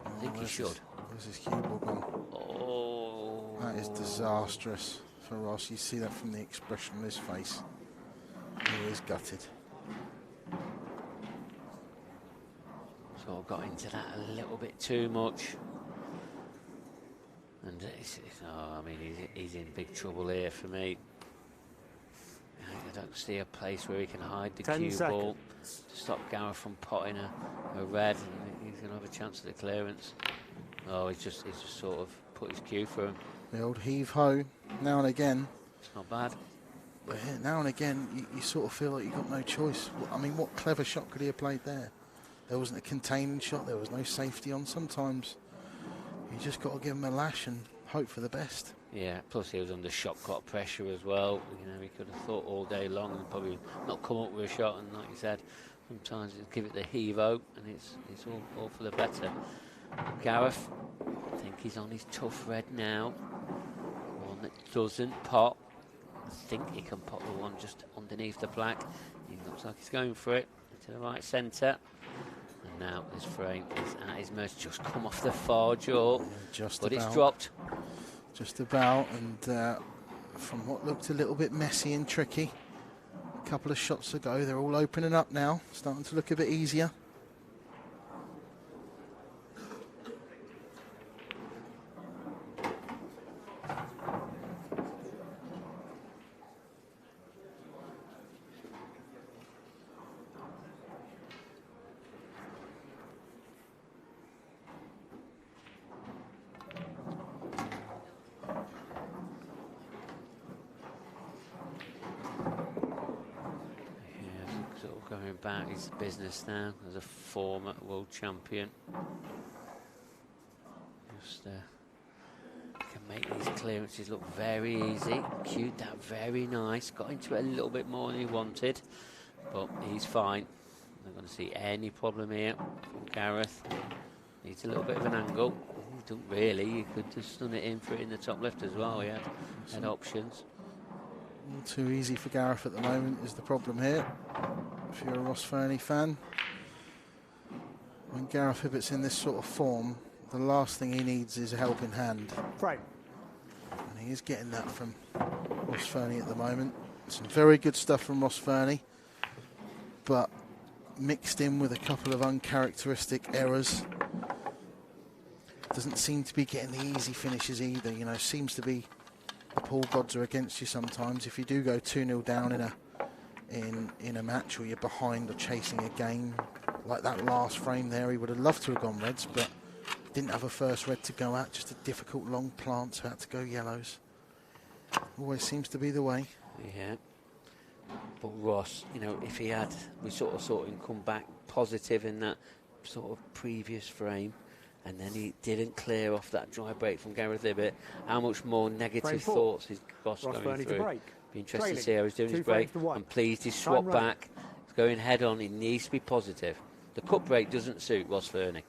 I think he should. Where's his cue ball gone? Oh, That is disastrous for Ross. You see that from the expression on his face. He is gutted. sort of got into that a little bit too much. And I mean, he's in big trouble here for me. I don't see a place where he can hide the 10 cue ball seconds. to stop Gareth from potting a red, and he's going to have a chance at the clearance. Oh, he's just sort of put his cue for him. The old heave-ho, now and again. It's not bad. But yeah, now and again, you sort of feel like you've got no choice. I mean, what clever shot could he have played there? There wasn't a containing shot. There was no safety on. Sometimes you just got to give him a lash and hope for the best. Yeah, plus he was under shot clock pressure as well. You know, he could have thought all day long and probably not come up with a shot. And like you said, sometimes you give it the heave-o, and it's all for the better. Gareth, I think he's on his tough red now. One that doesn't pop. I think he can pop the one just underneath the black. He looks like he's going for it to the right centre. And now this frame is at his mercy. Just come off the far jaw, but it's dropped. Just about, and from what looked a little bit messy and tricky a couple of shots ago, they're all opening up now, starting to look a bit easier. About his business now as a former world champion. Just can make these clearances look very easy. Cued that very nice. Got into it a little bit more than he wanted, but he's fine. Not going to see any problem here from Gareth. Needs a little bit of an angle. He don't really. You could just stun it in for it in the top left as well. He had options. All too easy for Gareth at the moment is the problem here. If you're a Ross Fernie fan, when Gareth Hibbott's in this sort of form, the last thing he needs is a helping hand. Frame. And he is getting that from Ross Fernie at the moment. Some very good stuff from Ross Fernie, but mixed in with a couple of uncharacteristic errors. Doesn't seem to be getting the easy finishes either. You know, seems to be the pool gods are against you sometimes. If you do go 2-0 down in a match, or you're behind or chasing a game, like that last frame there, he would have loved to have gone reds, but didn't have a first red to go at. Just a difficult long plant, so had to go yellows. Always seems to be the way. Yeah. But Ross, you know, if he had, we sort of saw him come back positive in that sort of previous frame, and then he didn't clear off that dry break from Gareth Hibbott, how much more negative thoughts is Ross going through? Be interested to see how he's doing his break. I'm pleased he's swapped back. He's going head on. He needs to be positive. The cut break doesn't suit Ross Fernie.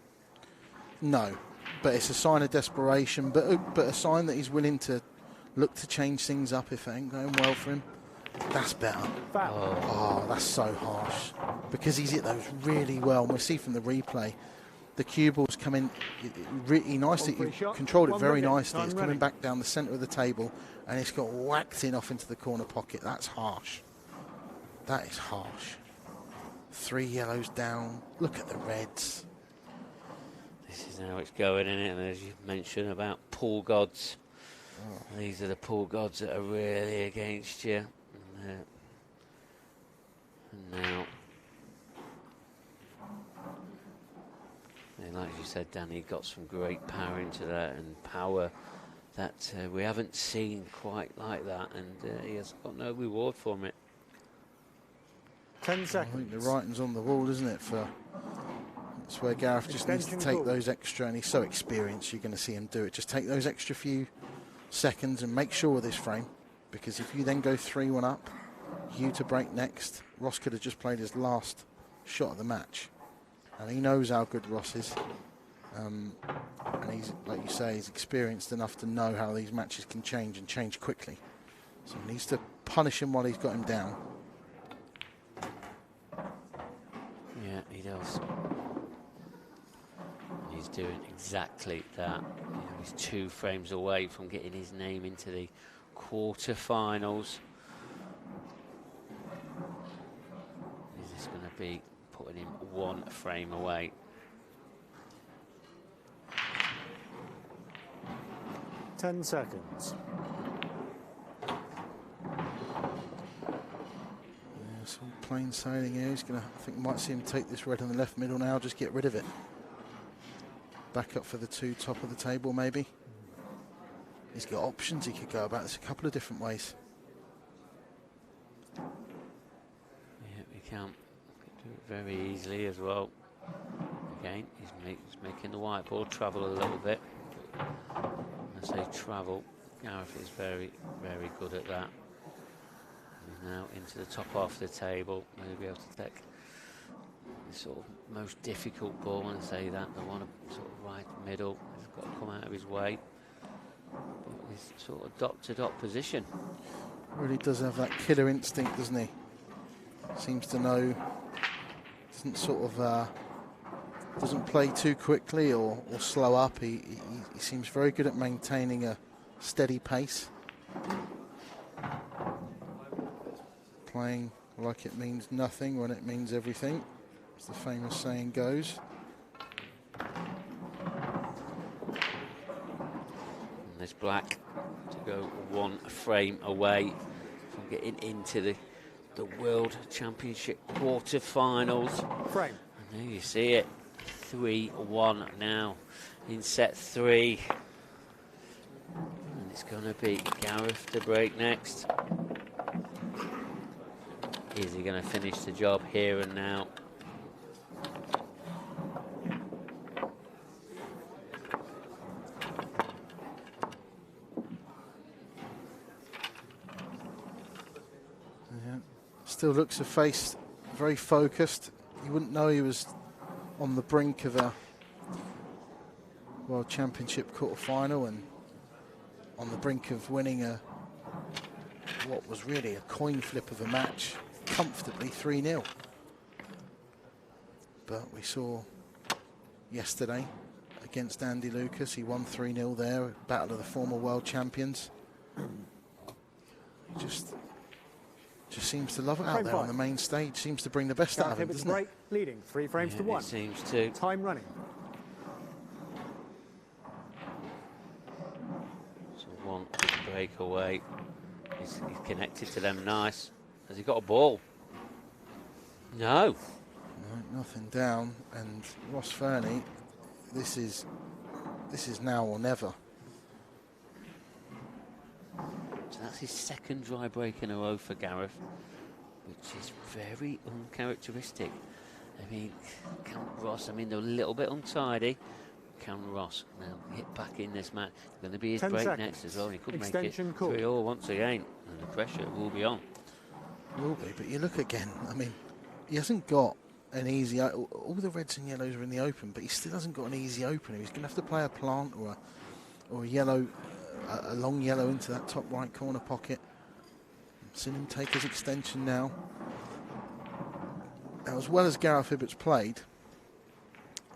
No, but it's a sign of desperation, but a sign that he's willing to look to change things up if it ain't going well for him. That's better. Oh, that's so harsh. Because he's hit those really well. And we'll see from the replay, the cue ball's come in really nicely. He controlled it very nicely. It's coming back down the centre of the table, and it's got whacked in off into the corner pocket. That's harsh. That is harsh. 3 yellows down. Look at the reds. This is how it's going, isn't it? And as you mentioned about pool gods, these are the pool gods that are really against you. And now, and like you said, Danny, got some great power into that, and power that we haven't seen quite like that, and he has got no reward from it. 10 seconds. I think the writing's on the wall, isn't it? That's where Gareth just needs to take those extra, and he's so experienced, you're going to see him do it. Just take those extra few seconds and make sure with this frame, because if you then go 3-1 up, you to break next, Ross could have just played his last shot of the match. And he knows how good Ross is. And he's, like you say, he's experienced enough to know how these matches can change, and change quickly. So he needs to punish him while he's got him down. Yeah, he does. He's doing exactly that. You know, he's 2 frames away from getting his name into the quarter-finals. Is this going to be putting him 1 frame away? plain sailing here. He's gonna, I think, might see him take this red on the left middle now. Just get rid of it. Back up for the 2 top of the table, maybe. He's got options he could go about this a couple of different ways. Yeah, we can do it very easily as well. Again, he's making the white ball travel a little bit. When I say travel, Gareth is very, very good at that. He's now into the top half of the table. Maybe able to take the sort of most difficult ball, when I say that, the one sort of right middle. He's got to come out of his way. But he's sort of dot-to-dot position. Really does have that killer instinct, doesn't he? Seems to know, doesn't sort of, doesn't play too quickly or slow up. He seems very good at maintaining a steady pace. Playing like it means nothing when it means everything, as the famous saying goes. And this black to go 1 frame away from getting into the World Championship quarter-finals. Frame. And there you see it. 3-1 now in set 3. And it's going to be Gareth to break next. Is he going to finish the job here and now? Yeah. Still looks a face very focused. You wouldn't know he was on the brink of a World Championship quarter-final and on the brink of winning what was really a coin flip of a match, comfortably 3-0. But we saw yesterday against Andy Lucas, he won 3-0 there, battle of the former world champions. He just seems to love it out there on the main stage, seems to bring the best out of him, doesn't it? Leading 3 frames to 1. It seems to. Time running. So 1 break away. He's connected to them nice. Has he got a ball? No. No, nothing down. And Ross Fernie, this is now or never. So that's his 2nd dry break in a row for Gareth, which is very uncharacteristic. I mean, can Ross, they're a little bit untidy. Can Ross now get back in this match? It's going to be his break seconds. Next as well. He could Extension make it call. 3-all once again, and the pressure will be on. Will be, but you look again, he hasn't got an easy... All the reds and yellows are in the open, but he still hasn't got an easy opener. He's going to have to play a plant or a yellow, a long yellow into that top right corner pocket. I've seen him take his extension now. Now, as well as Gareth Hibbott's played,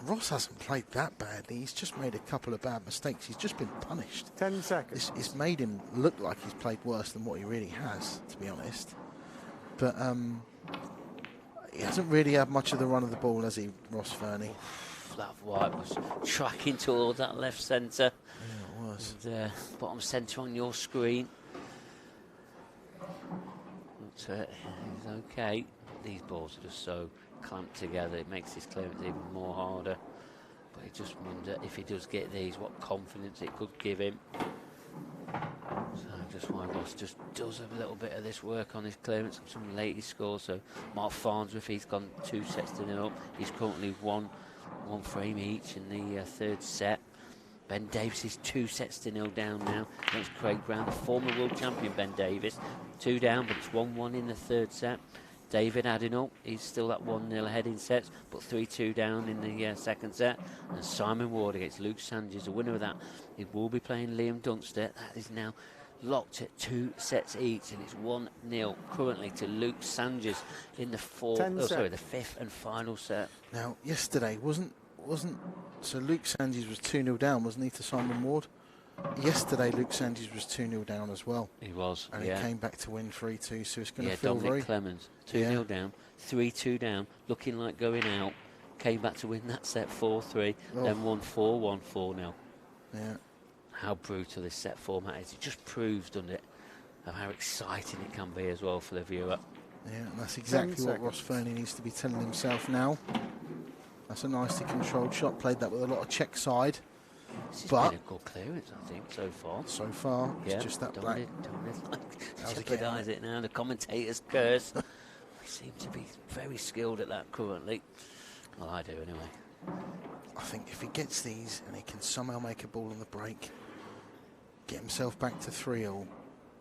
Ross hasn't played that badly. He's just made a couple of bad mistakes. He's just been punished. 10 seconds. It's made him look like he's played worse than what he really has, to be honest. But he hasn't really had much of the run of the ball, has he, Ross Fernie? That white was tracking towards that left centre. Yeah, it was. And, bottom centre on your screen. But, he's okay. These balls are just so clamped together. It makes his clearance even more harder. But I just wonder if he does get these, what confidence it could give him. So just why Ross just does a little bit of this work on his clearance. Some latest scores. So Mark Farnsworth, he's gone 2 sets to 0. He's currently one frame each in the 3rd set. Ben Davis is 2 sets to 0 down now against Craig Brown, the former world champion Ben Davis. 2 down, but it's 1-1 in the 3rd set. David Adinal, he's still at 1-0 ahead in sets, but 3-2 down in the 2nd set. And Simon Ward against Luke Sanchez, the winner of that. He will be playing Liam Dunster. That is now locked at 2 sets each, and it's 1-0 currently to Luke Sanchez in the 5th and final set. Now, yesterday wasn't so Luke Sanchez was 2-0 down, wasn't he, to Simon Ward? Yesterday, Luke Sanchez was 2-0 down as well. He was, and he came back to win 3-2, so it's going to feel feel Dominic very... Clemens, 2-0 down, 3-2 down, looking like going out. Came back to win that set 4-3, then won 4-1, 4-0. Yeah. How brutal this set format is. It just proves, doesn't it, of how exciting it can be as well for the viewer. Yeah, and that's exactly what Ross Fernie needs to be telling himself now. That's a nicely controlled shot, played that with a lot of check side. This has been a good clearance, I think, so far. So far, yeah, it's just that black. Don't jeopardise it now. The commentators curse. They seem to be very skilled at that currently. Well, I do anyway. I think if he gets these and he can somehow make a ball on the break, get himself back to 3-all,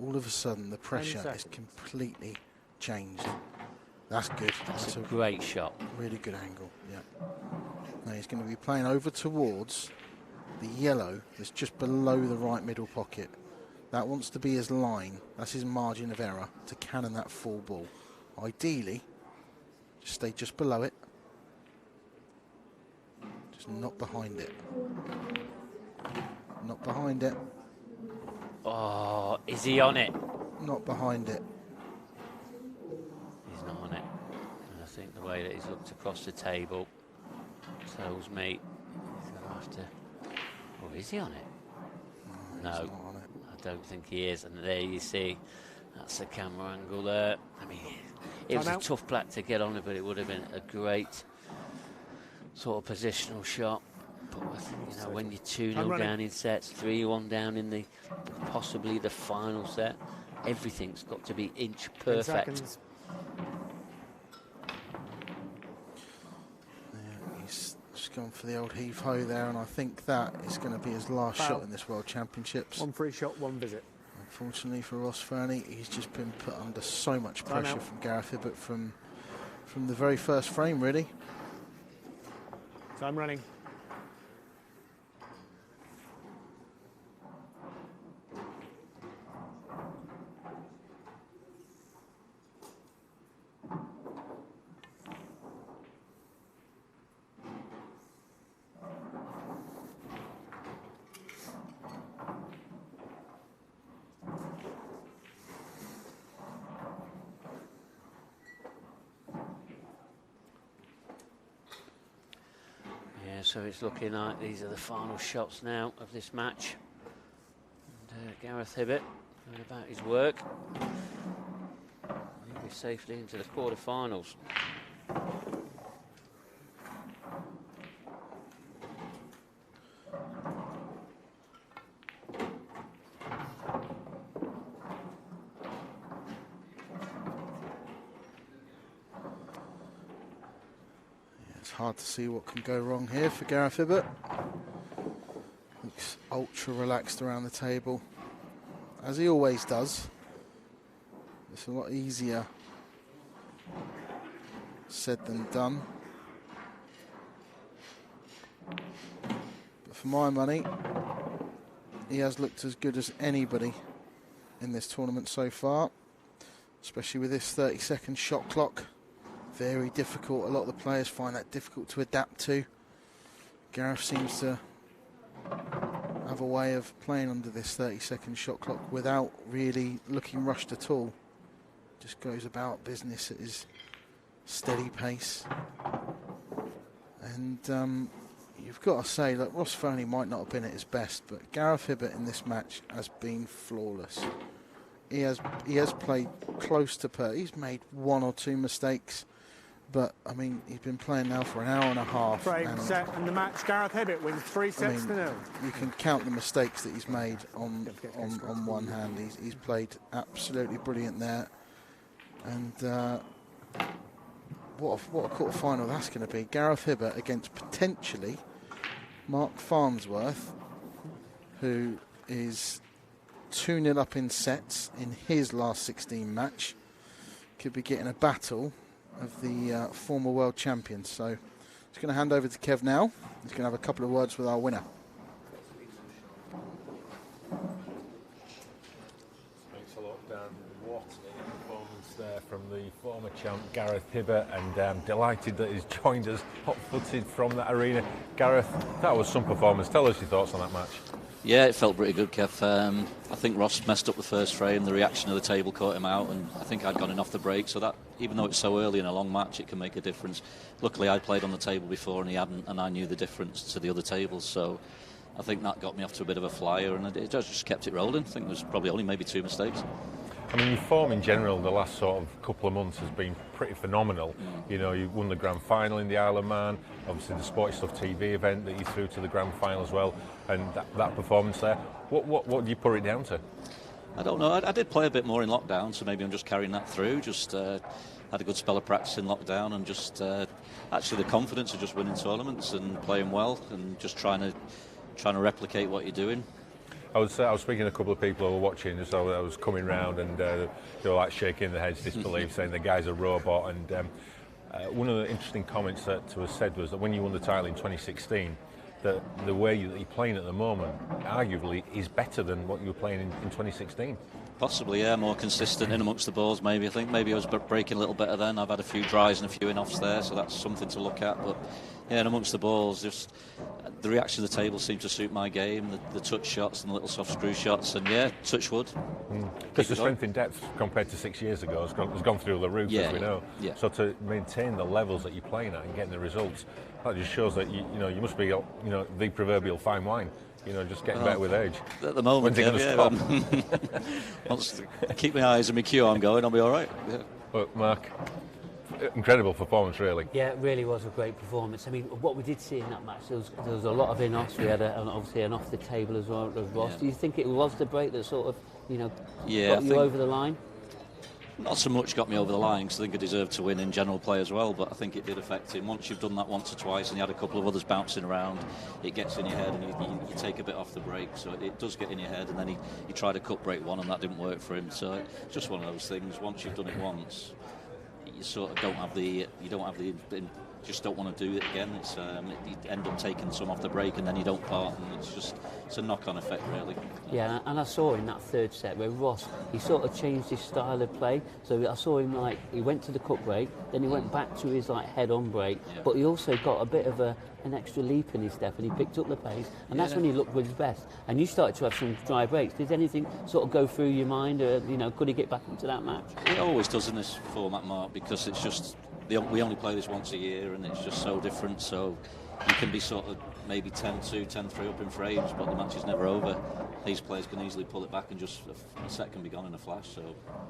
all of a sudden the pressure is completely changed. That's good. That's a great shot. Really good angle, yeah. Now he's going to be playing over towards the yellow that's just below the right middle pocket. That wants to be his line. That's his margin of error to cannon that full ball. Ideally, just stay just below it. Just not behind it. Not behind it. Oh, is he on it? Not behind it. He's not on it. And I think the way that he's looked across the table tells me he's going to have to... Oh, is he on it? No, He's not on it. I don't think he is. And there you see, that's the camera angle there. I mean, it was a tough black to get on it, but it would have been a great sort of positional shot. But I think, you know, when you're 2-0 down in sets, 3-1 down in the possibly the final set, everything's got to be inch perfect. Yeah, he's just gone for the old heave-ho there, and I think that is going to be his last shot in this World Championships. One free shot, one visit. Unfortunately for Ross Fernie, he's just been put under so much pressure from Gareth Hibbott from the very first frame, really. Time running. So it's looking like these are the final shots now of this match. And Gareth Hibbott going about his work. He'll be safely into the quarterfinals. Hard to see what can go wrong here for Gareth Hibbott. Looks ultra relaxed around the table, as he always does. It's a lot easier said than done. But for my money, he has looked as good as anybody in this tournament so far, especially with this 30-second shot clock. Very difficult. A lot of the players find that difficult to adapt to. Gareth seems to have a way of playing under this 30-second shot clock without really looking rushed at all. Just goes about business at his steady pace. And you've got to say, look, Ross Fernie might not have been at his best, but Gareth Hibbott in this match has been flawless. He has played close to per. He's made one or two mistakes. But, I mean, he's been playing now for an hour and a half. Frame, set, and the match. Gareth Hibbott wins 3 sets to 0. You can count the mistakes that he's made on one hand. He's played absolutely brilliant there. And what a quarter-final that's going to be. Gareth Hibbott against potentially Mark Farnsworth, who is 2-0 up in sets in his last 16 match. Could be getting a battle of the former world champions. So just going to hand over to Kev now. He's going to have a couple of words with our winner. Thanks a lot, Dan. What a performance there from the former champ Gareth Hibbott, and I'm delighted that he's joined us hot-footed from that arena. Gareth, that was some performance. Tell us your thoughts on that match. Yeah, it felt pretty good, Kev. I think Ross messed up the first frame. The reaction of the table caught him out, and I think I'd gone in off the break, so that, even though it's so early in a long match, it can make a difference. Luckily, I played on the table before and he hadn't, and I knew the difference to the other tables, so I think that got me off to a bit of a flyer, and it just kept it rolling. I think there was probably only maybe 2 mistakes. I mean, your form in general the last sort of couple of months has been pretty phenomenal. You know, you won the grand final in the Isle of Man, obviously the Sporty Stuff TV event that you threw to the grand final as well, and that performance there. What do you put it down to? I don't know. I did play a bit more in lockdown, so maybe I'm just carrying that through. Just had a good spell of practice in lockdown, and just actually the confidence of just winning tournaments and playing well, and just trying to replicate what you're doing. I was speaking to a couple of people who were watching, just I was coming round, and they were like shaking their heads, disbelief, saying the guy's a robot. And one of the interesting comments that was said was that when you won the title in 2016, that the way that you're playing at the moment, arguably, is better than what you were playing in 2016. Possibly, yeah, more consistent in amongst the balls. Maybe I think maybe I was breaking a little better then. I've had a few dries and a few in-offs there, so that's something to look at. But yeah, in amongst the balls, just the reaction of the table seemed to suit my game. The touch shots and the little soft screw shots, and yeah, touch wood. Because the strength in depth compared to 6 years ago has gone through the roof, as we know. Yeah. So to maintain the levels that you're playing at and getting the results, that just shows that you must be the proverbial fine wine. Just getting better with age. At the moment, when's it going to stop? Once keep my eyes on my cue, I'm going. I'll be all right. Yeah. Well, Mark, incredible performance, really. Yeah, it really was a great performance. I mean, what we did see in that match, there was a lot of in-offs. We had obviously an off the table as well as Ross. Yeah. Do you think it was the break that sort of, got I you think over the line? Not so much got me over the line, because I think I deserved to win in general play as well, but I think it did affect him. Once you've done that once or twice and you had a couple of others bouncing around, it gets in your head, and you take a bit off the break, so it does get in your head. And then he tried a cut break one, and that didn't work for him. So it's just one of those things. Once you've done it once, you sort of just don't want to do it again. It's you end up taking some off the break, and then you don't part, and it's a knock-on effect, really. Yeah, and I saw in that third set where Ross, he sort of changed his style of play. So I saw him he went to the cut break, then he went back to his head-on break, but he also got a bit of an extra leap in his step, and he picked up the pace, and that's when he looked with his best. And you started to have some dry breaks. Did anything sort of go through your mind, or could he get back into that match? It always does in this format, Mark, because it's just we only play this once a year, and it's just so different. So you can be sort of maybe 10-2, 10-3 up in frames, but the match is never over. These players can easily pull it back, and just a set can be gone in a flash. So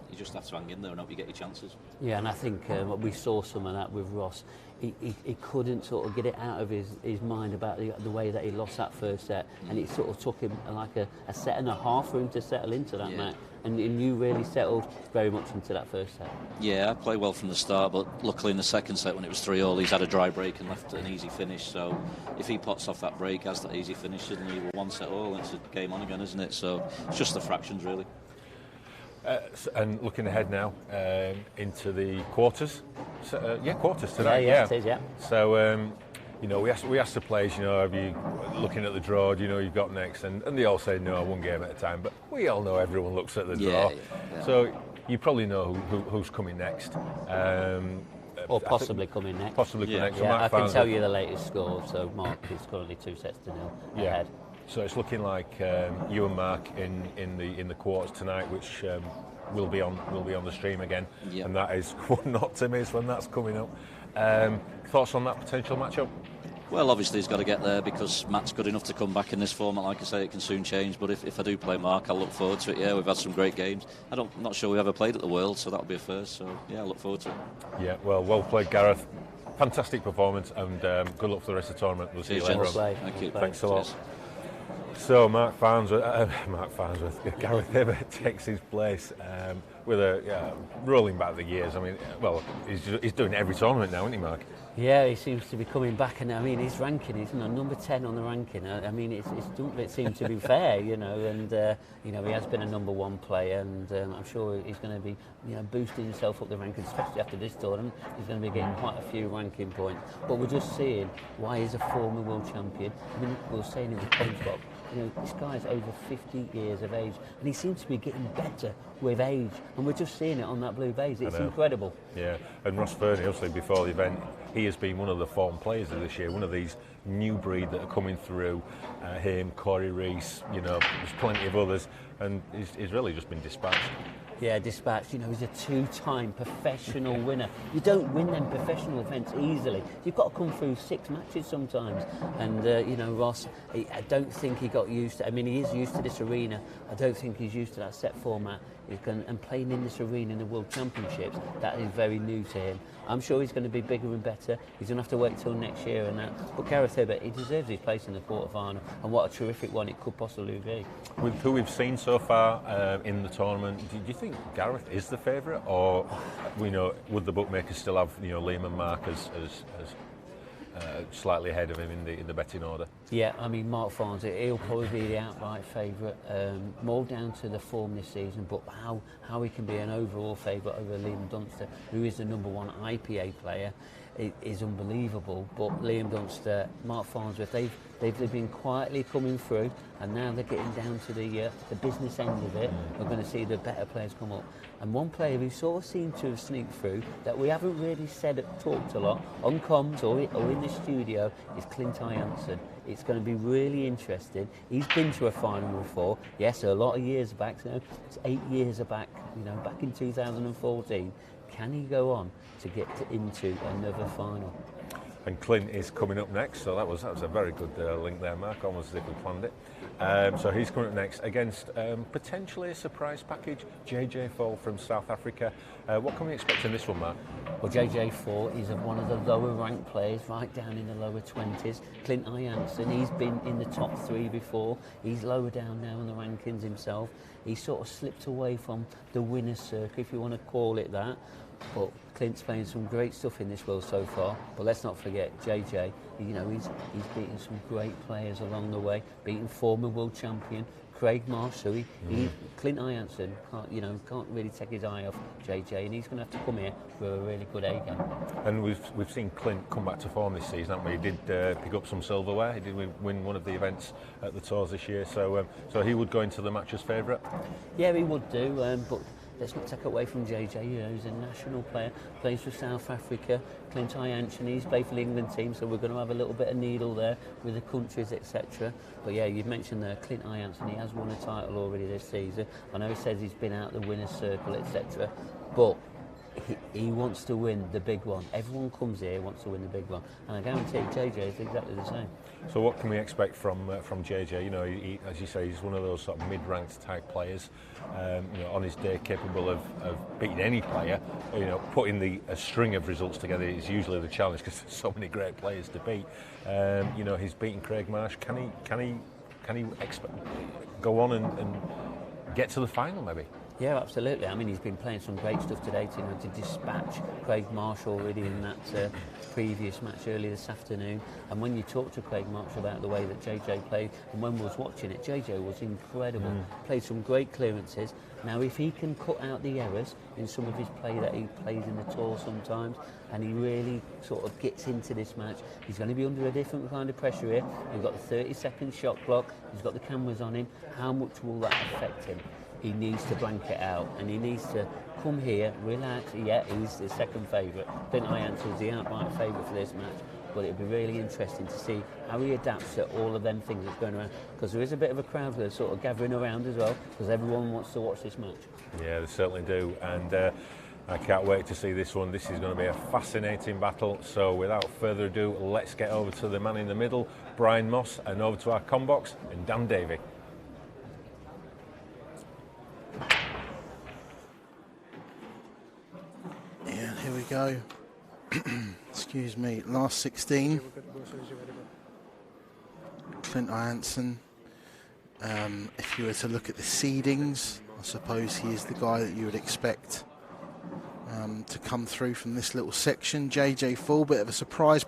you just have to hang in there and hope you get your chances. Yeah, and I think we saw some of that with Ross. He couldn't sort of get it out of his mind about the way that he lost that first set, and it sort of took him like a set and a half for him to settle into that match. And you really settled very much into that first set. Yeah, I played well from the start, but luckily in the second set when it was 3-3, he's had a dry break and left an easy finish. So if he pots off that break, has that easy finish, suddenly we're 1-1, and it's a game on again, isn't it? So it's just the fractions, really. And looking ahead now into the quarters. So, quarters tonight. Yeah, it is, yeah. So, we asked the players, have you looking at the draw, you've got next? And they all say no, one game at a time. But we all know everyone looks at the draw. Yeah. So you probably know who's coming next. Or possibly coming next. Possibly coming next. So Yeah, I can tell you you the latest score. So Mark is currently 2-0 ahead. So it's looking like you and Mark in the quarters tonight, which will be on the stream again, and that is one not to miss when that's coming up. Thoughts on that potential matchup? Well, obviously he's got to get there, because Matt's good enough to come back in this format. Like I say, it can soon change, but if I do play Mark, I'll look forward to it. Yeah, we've had some great games. I'm not sure we've ever played at the World, so that'll be a first. So yeah, I look forward to it. Yeah, well played, Gareth. Fantastic performance, and good luck for the rest of the tournament. We'll see you later on. Thank you. Thanks a lot. So Mark Farnsworth, Gareth Hibbott takes his place with rolling back the years. I mean, he's doing it every tournament now, isn't he, Mark? Yeah, he seems to be coming back, and I mean his ranking is number 10 on the ranking. I mean it seems to be fair, and he has been a number 1 player, and I'm sure he's going to be boosting himself up the rankings, especially after this tournament. He's going to be getting quite a few ranking points. But we're just seeing why he's a former world champion. I mean, we were saying in the comments box, this guy's over 50 years of age, and he seems to be getting better with age, and we're just seeing it on that blue base. It's incredible. Yeah, and Ross Fernie, obviously before the event, he has been one of the form players of this year, one of these new breed that are coming through. Him, Corey Reese, there's plenty of others, and he's really just been dispatched. Yeah, dispatched. He's a 2-time professional winner. You don't win them professional events easily. You've got to come through 6 matches sometimes. And, Ross, I don't think he got used to... I mean, he is used to this arena. I don't think he's used to that set format. and playing in this arena in the World Championships, that is very new to him. I'm sure he's going to be bigger and better. He's going to have to wait till next year and that. But Gareth Hibbott, he deserves his place in the quarter-final, and what a terrific one it could possibly be. With who we've seen so far in the tournament, do you think Gareth is the favourite, or would the bookmakers still have Liam and Mark as slightly ahead of him in the betting order? Yeah, I mean, Mark Farnes, he'll probably be the outright favourite, more down to the form this season, but how he can be an overall favourite over Liam Dunster, who is the #1 IPA player, is unbelievable. But Liam Dunster, Mark Farnsworth, they've been quietly coming through, and now they're getting down to the business end of it. We're going to see the better players come up. And one player who sort of seemed to have sneaked through, that we haven't really talked a lot, on comms or in the studio, is Clint Jansen. It's going to be really interesting. He's been to a final before, yes, a lot of years back, it's 8 years back, back in 2014. Can he go on to get into another final? And Clint is coming up next, so that was a very good link there, Mark, almost as if we planned it. So he's coming up next against potentially a surprise package, JJ Fall from South Africa. What can we expect in this one, Mark? Well, JJ Fall is one of the lower ranked players, right down in the lower 20s. Clint Jansen, he's been in the top 3 before. He's lower down now in the rankings himself. He sort of slipped away from the winner's circle, if you want to call it that. But Clint's playing some great stuff in this world so far. But let's not forget JJ. He's beaten some great players along the way. Beaten former world champion Craig Marsh. So Clint Jansen can't really take his eye off JJ, and he's going to have to come here for a really good A game. And we've seen Clint come back to form this season, haven't we? He did pick up some silverware. He did win one of the events at the Tours this year. So he would go into the match as favourite. Yeah, he would do. But let's not take away from JJ. He's a national player, plays for South Africa. Clint Jansen, he's played for the England team, so we're going to have a little bit of needle there with the countries, etc. But yeah, you've mentioned there, Clint Jansen, he has won a title already this season. I know he says he's been out the winner's circle, etc. But he wants to win the big one. Everyone comes here wants to win the big one, and I guarantee JJ is exactly the same. So what can we expect from JJ? He, as you say, he's one of those sort of mid-ranked type players. On his day, capable of beating any player. Putting a string of results together is usually the challenge because there's so many great players to beat. He's beaten Craig Marsh. Can he go on and get to the final maybe? Yeah, absolutely. I mean, he's been playing some great stuff today to dispatch Craig Marsh already in that previous match earlier this afternoon. And when you talk to Craig Marsh about the way that JJ played, and when we was watching it, JJ was incredible. Played some great clearances. Now, if he can cut out the errors in some of his play that he plays in the Tour sometimes, and he really sort of gets into this match, he's going to be under a different kind of pressure here. We've got the 30-second shot clock. He's got the cameras on him. How much will that affect him? He needs to blank it out, and he needs to come here, relax. Yeah, he's the second favourite. Clint Jansen is the outright favourite for this match, but it'll be really interesting to see how he adapts to all of them things that's going around, because there is a bit of a crowd there sort of gathering around as well, because everyone wants to watch this match. Yeah, they certainly do, and I can't wait to see this one. This is going to be a fascinating battle. So without further ado, let's get over to the man in the middle, Brian Moss, and over to our combox and Dan Davey. Yeah, here we go. Excuse me, last 16. Clint Jansen. If you were to look at the seedings, I suppose he is the guy that you would expect to come through from this little section. JJ Fall, bit of a surprise